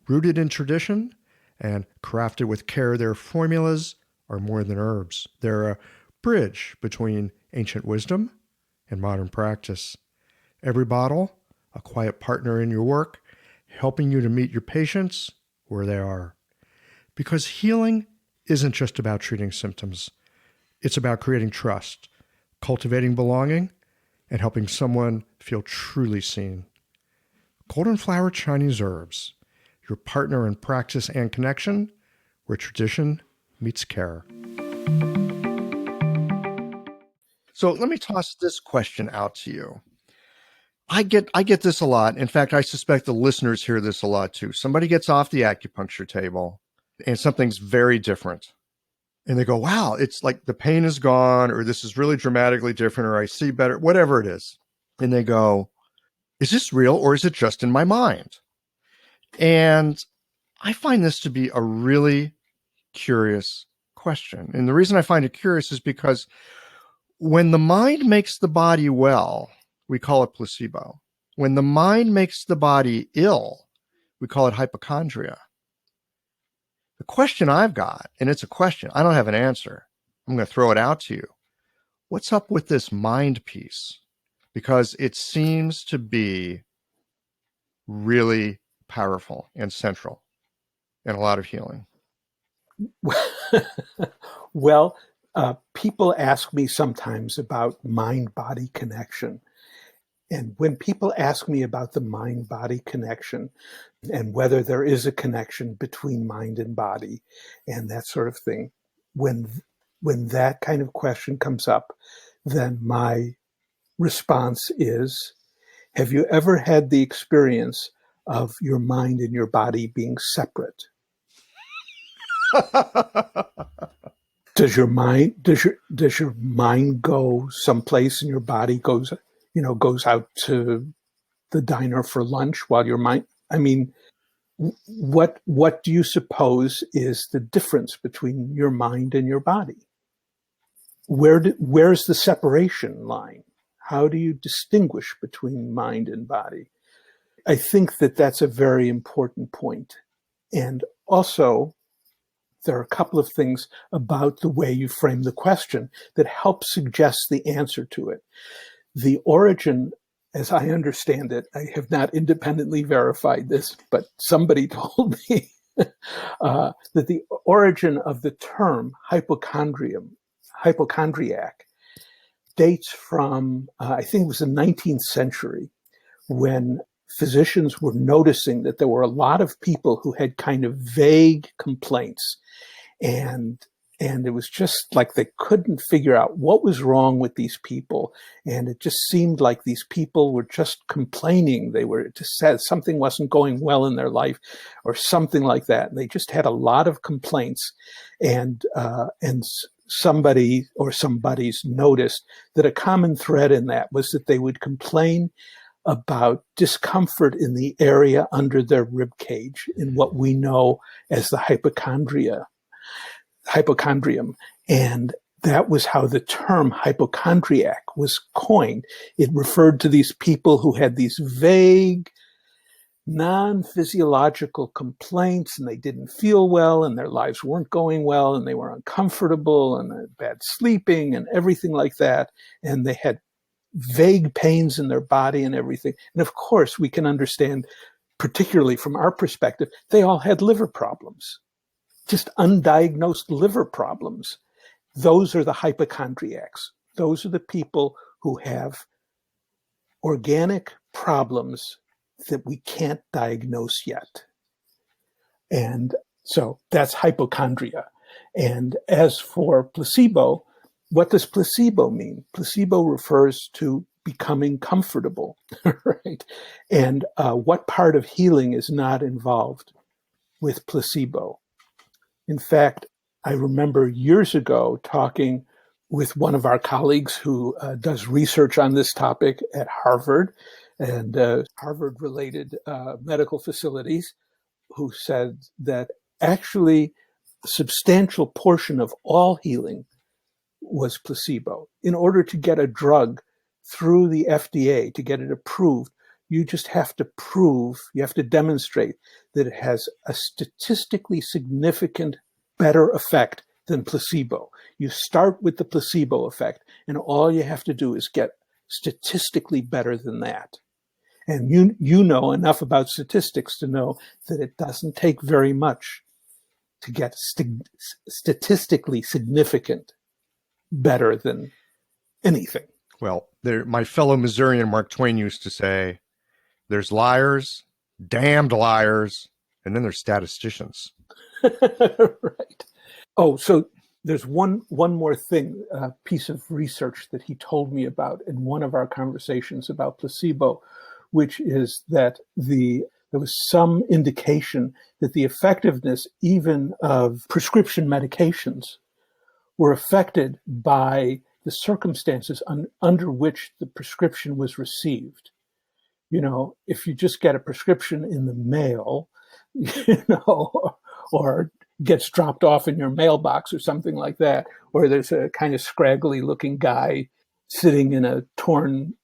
Rooted in tradition and crafted with care, their formulas are more than herbs. They're a bridge between ancient wisdom and modern practice. Every bottle, a quiet partner in your work, helping you to meet your patients where they are. Because healing isn't just about treating symptoms. It's about creating trust, cultivating belonging, and helping someone feel truly seen. Golden Flower Chinese Herbs, your partner in practice and connection, where tradition meets care. So let me toss this question out to you. I get this a lot. In fact, I suspect the listeners hear this a lot too. Somebody gets off the acupuncture table and something's very different. And they go, wow, it's like the pain is gone, or this is really dramatically different, or I see better, whatever it is. And they go, is this real, or is it just in my mind? And I find this to be a really curious question. And the reason I find it curious is because when the mind makes the body well, we call it placebo. When the mind makes the body ill, we call it hypochondria. The question I've got, and it's a question, I don't have an answer. I'm going to throw it out to you. What's up with this mind piece? Because it seems to be really powerful and central in a lot of healing. Well, people ask me sometimes about mind-body connection. And when people ask me about the mind-body connection and whether there is a connection between mind and body and that sort of thing, when that kind of question comes up, then my response is, have you ever had the experience of your mind and your body being separate? Does your mind go someplace and your body goes out to the diner for lunch while your mind, I mean, what do you suppose is the difference between your mind and your body? Where's the separation line? How do you distinguish between mind and body? I think that that's a very important point. And also, there are a couple of things about the way you frame the question that help suggest the answer to it. The origin, as I understand it, I have not independently verified this, but somebody told me that the origin of the term hypochondriac, dates from, I think it was the 19th century, when physicians were noticing that there were a lot of people who had kind of vague complaints. And it was just like they couldn't figure out what was wrong with these people. And it just seemed like these people were just complaining. They were just said something wasn't going well in their life or something like that. And they just had a lot of complaints. And somebody or some buddies noticed that a common thread in that was that they would complain about discomfort in the area under their rib cage in what we know as the hypochondrium. And that was how the term hypochondriac was coined. It referred to these people who had these vague, non-physiological complaints, and they didn't feel well, and their lives weren't going well, and they were uncomfortable, and bad sleeping, and everything like that. And they had vague pains in their body and everything. And of course, we can understand, particularly from our perspective, they all had liver problems, just undiagnosed liver problems. Those are the hypochondriacs. Those are the people who have organic problems that we can't diagnose yet. And so that's hypochondria. And as for placebo, what does placebo mean? Placebo refers to becoming comfortable, right? And what part of healing is not involved with placebo? In fact, I remember years ago talking with one of our colleagues who does research on this topic at Harvard and Harvard-related medical facilities, who said that actually a substantial portion of all healing was placebo. In order to get a drug through the FDA, to get it approved, you just have to demonstrate that it has a statistically significant better effect than placebo. You start with the placebo effect, and all you have to do is get statistically better than that. And you know enough about statistics to know that it doesn't take very much to get statistically significant better than anything. Well, my fellow Missourian Mark Twain used to say, there's liars, damned liars, and then there's statisticians. Right. Oh, so there's one more thing, a piece of research that he told me about in one of our conversations about placebo, which is that there was some indication that the effectiveness even of prescription medications were affected by the circumstances under which the prescription was received. You know, if you just get a prescription in the mail, you know, or gets dropped off in your mailbox or something like that, or there's a kind of scraggly looking guy sitting in a torn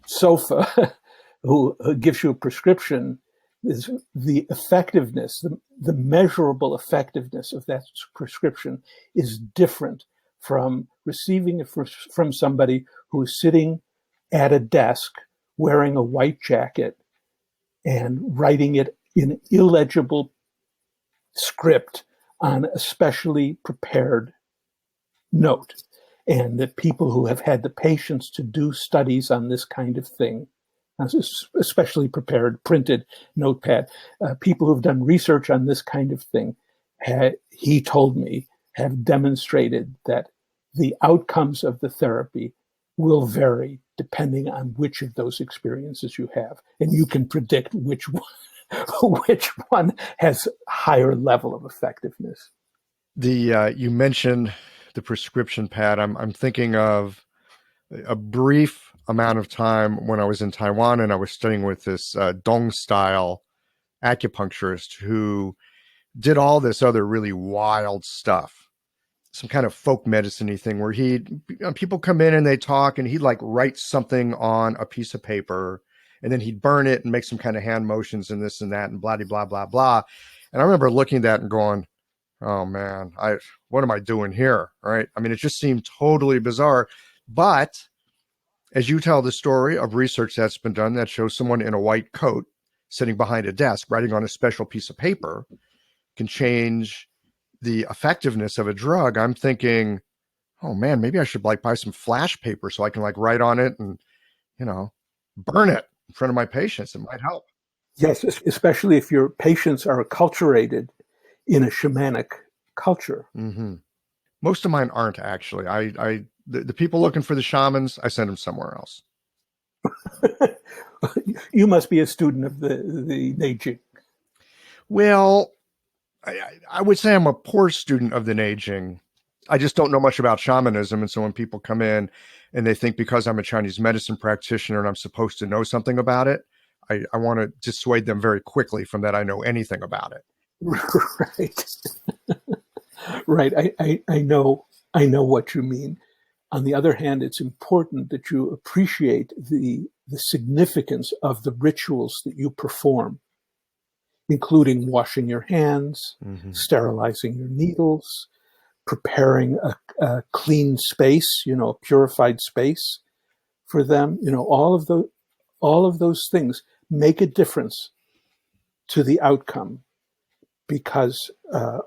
sofa who gives you a prescription, is the effectiveness, the measurable effectiveness of that prescription is different from receiving it from somebody who is sitting at a desk wearing a white jacket and writing it in illegible script on a specially prepared note. And that people who have had the patience to do studies on this kind of thing, especially prepared printed notepad, people who've done research on this kind of thing, he told me, have demonstrated that the outcomes of the therapy will vary depending on which of those experiences you have. And you can predict which one has higher level of effectiveness. You mentioned the prescription pad. I'm thinking of a brief amount of time when I was in Taiwan and I was studying with this Dong style acupuncturist who did all this other really wild stuff. Some kind of folk medicine-y thing where people come in and they talk and he'd like write something on a piece of paper and then he'd burn it and make some kind of hand motions and this and that and blah, blah, blah, blah. And I remember looking at that and going, oh man, what am I doing here? Right. I mean, it just seemed totally bizarre. But as you tell the story of research that's been done that shows someone in a white coat sitting behind a desk, writing on a special piece of paper can change the effectiveness of a drug, I'm thinking, oh man, maybe I should like buy some flash paper so I can like write on it and, you know, burn it in front of my patients. It might help. Yes, especially if your patients are acculturated in a shamanic culture. Mm-hmm. Most of mine aren't actually. The people looking for the shamans, I send them somewhere else. You must be a student of the Neijing. Well, I would say I'm a poor student of the Neijing. I just don't know much about shamanism. And so when people come in and they think because I'm a Chinese medicine practitioner and I'm supposed to know something about it, I want to dissuade them very quickly from that I know anything about it. Right. Right. I know what you mean. On the other hand, it's important that you appreciate the significance of the rituals that you perform, including washing your hands, mm-hmm. sterilizing your needles, preparing a clean space, a purified space for them. All of those things make a difference to the outcome, because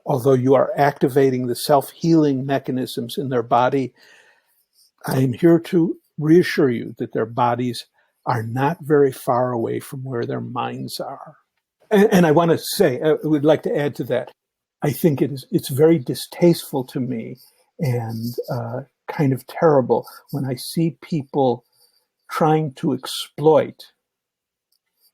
although you are activating the self-healing mechanisms in their body, I am here to reassure you that their bodies are not very far away from where their minds are. And I want to say, I would like to add to that, I think it's very distasteful to me and kind of terrible when I see people trying to exploit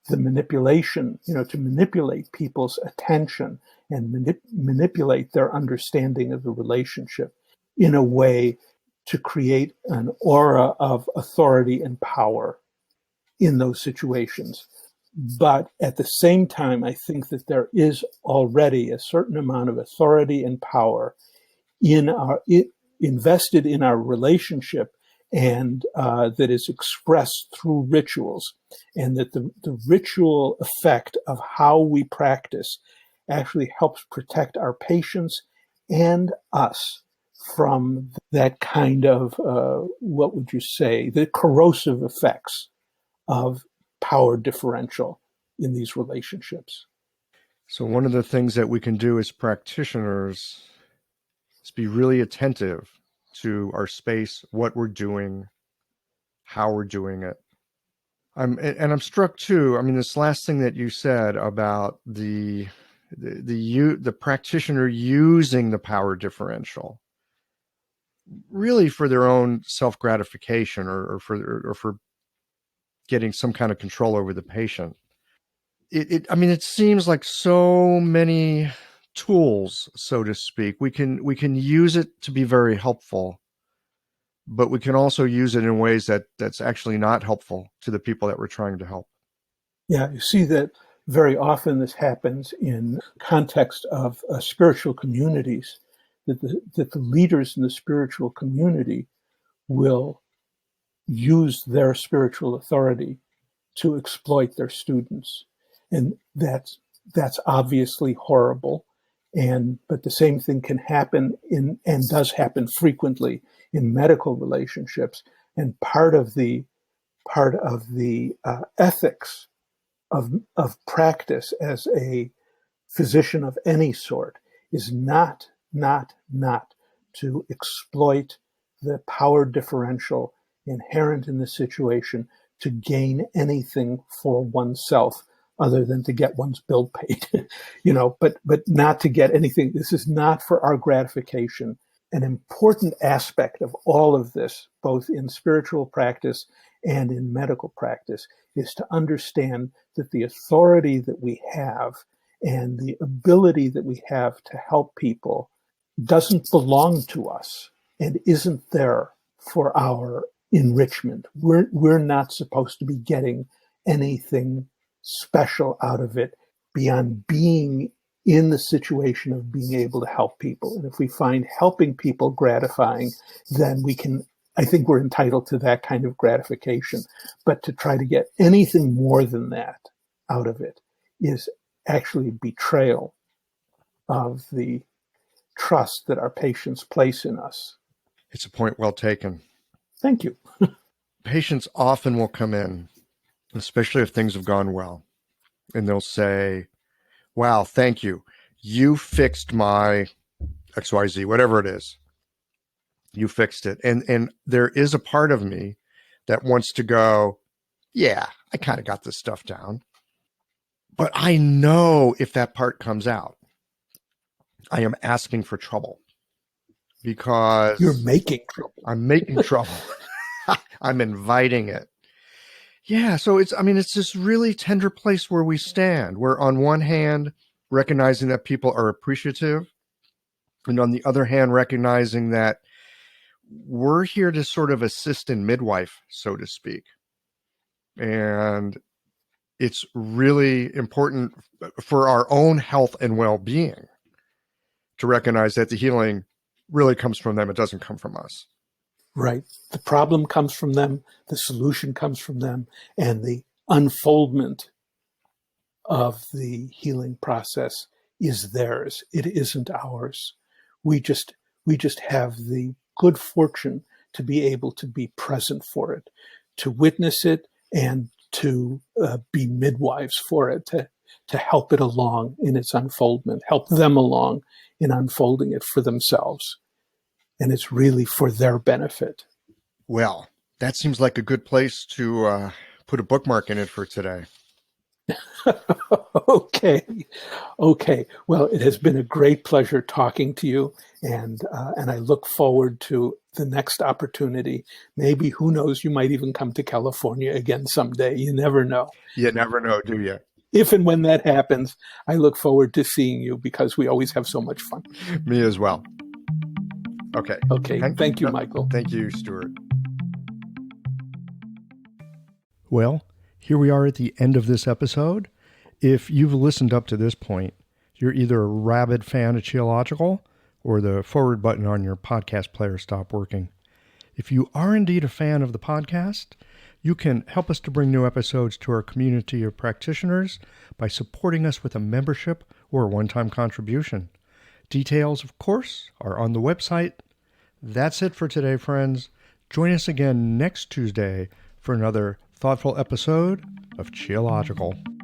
the manipulation, to manipulate people's attention and manipulate their understanding of the relationship in a way to create an aura of authority and power in those situations. But at the same time, I think that there is already a certain amount of authority and power in invested in our relationship and that is expressed through rituals, and that the ritual effect of how we practice actually helps protect our patients and us from that kind of, what would you say, the corrosive effects of power differential in these relationships. So one of the things that we can do as practitioners is be really attentive to our space, what we're doing, how we're doing it. I'm struck too. I mean, this last thing that you said about the practitioner using the power differential really for their own self-gratification or for getting some kind of control over the patient. I mean, it seems like so many tools, so to speak. We can use it to be very helpful, but we can also use it in ways that's actually not helpful to the people that we're trying to help. Yeah, you see that very often this happens in context of spiritual communities, that the leaders in the spiritual community will use their spiritual authority to exploit their students. And that's obviously horrible. But the same thing can happen and does happen frequently in medical relationships. And part of the ethics of practice as a physician of any sort is not to exploit the power differential inherent in the situation to gain anything for oneself other than to get one's bill paid, but not to get anything. This is not for our gratification. An important aspect of all of this, both in spiritual practice and in medical practice, is to understand that the authority that we have and the ability that we have to help people doesn't belong to us and isn't there for our enrichment. We're not supposed to be getting anything special out of it beyond being in the situation of being able to help people. And if we find helping people gratifying, then I think we're entitled to that kind of gratification. But to try to get anything more than that out of it is actually betrayal of the trust that our patients place in us. It's a point well taken. Thank you. Patients often will come in, especially if things have gone well, and they'll say, wow, thank you. You fixed my XYZ, whatever it is. You fixed it. And there is a part of me that wants to go, yeah, I kind of got this stuff down. But I know if that part comes out, I am asking for trouble because you're making trouble. I'm making trouble. I'm inviting it. Yeah. So it's this really tender place where we stand. We're on one hand, recognizing that people are appreciative. And on the other hand, recognizing that we're here to sort of assist in midwife, so to speak. And it's really important for our own health and well-being to recognize that the healing really comes from them. It doesn't come from us. Right. The problem comes from them. The solution comes from them. And the unfoldment of the healing process is theirs. It isn't ours. We just have the good fortune to be able to be present for it, to witness it, and to be midwives for it, to help it along in its unfoldment, help them along in unfolding it for themselves. And it's really for their benefit. Well, that seems like a good place to put a bookmark in it for today. Okay. Well, it has been a great pleasure talking to you, and I look forward to the next opportunity. Maybe, who knows, you might even come to California again someday. You never know. You never know, do you? If and when that happens, I look forward to seeing you because we always have so much fun. Me as well. Okay. Thank you, Michael. Thank you, Stuart. Well, here we are at the end of this episode. If you've listened up to this point, you're either a rabid fan of Qiological or the forward button on your podcast player stop working. If you are indeed a fan of the podcast, you can help us to bring new episodes to our community of practitioners by supporting us with a membership or a one-time contribution. Details, of course, are on the website. That's it for today, friends. Join us again next Tuesday for another thoughtful episode of Qiological.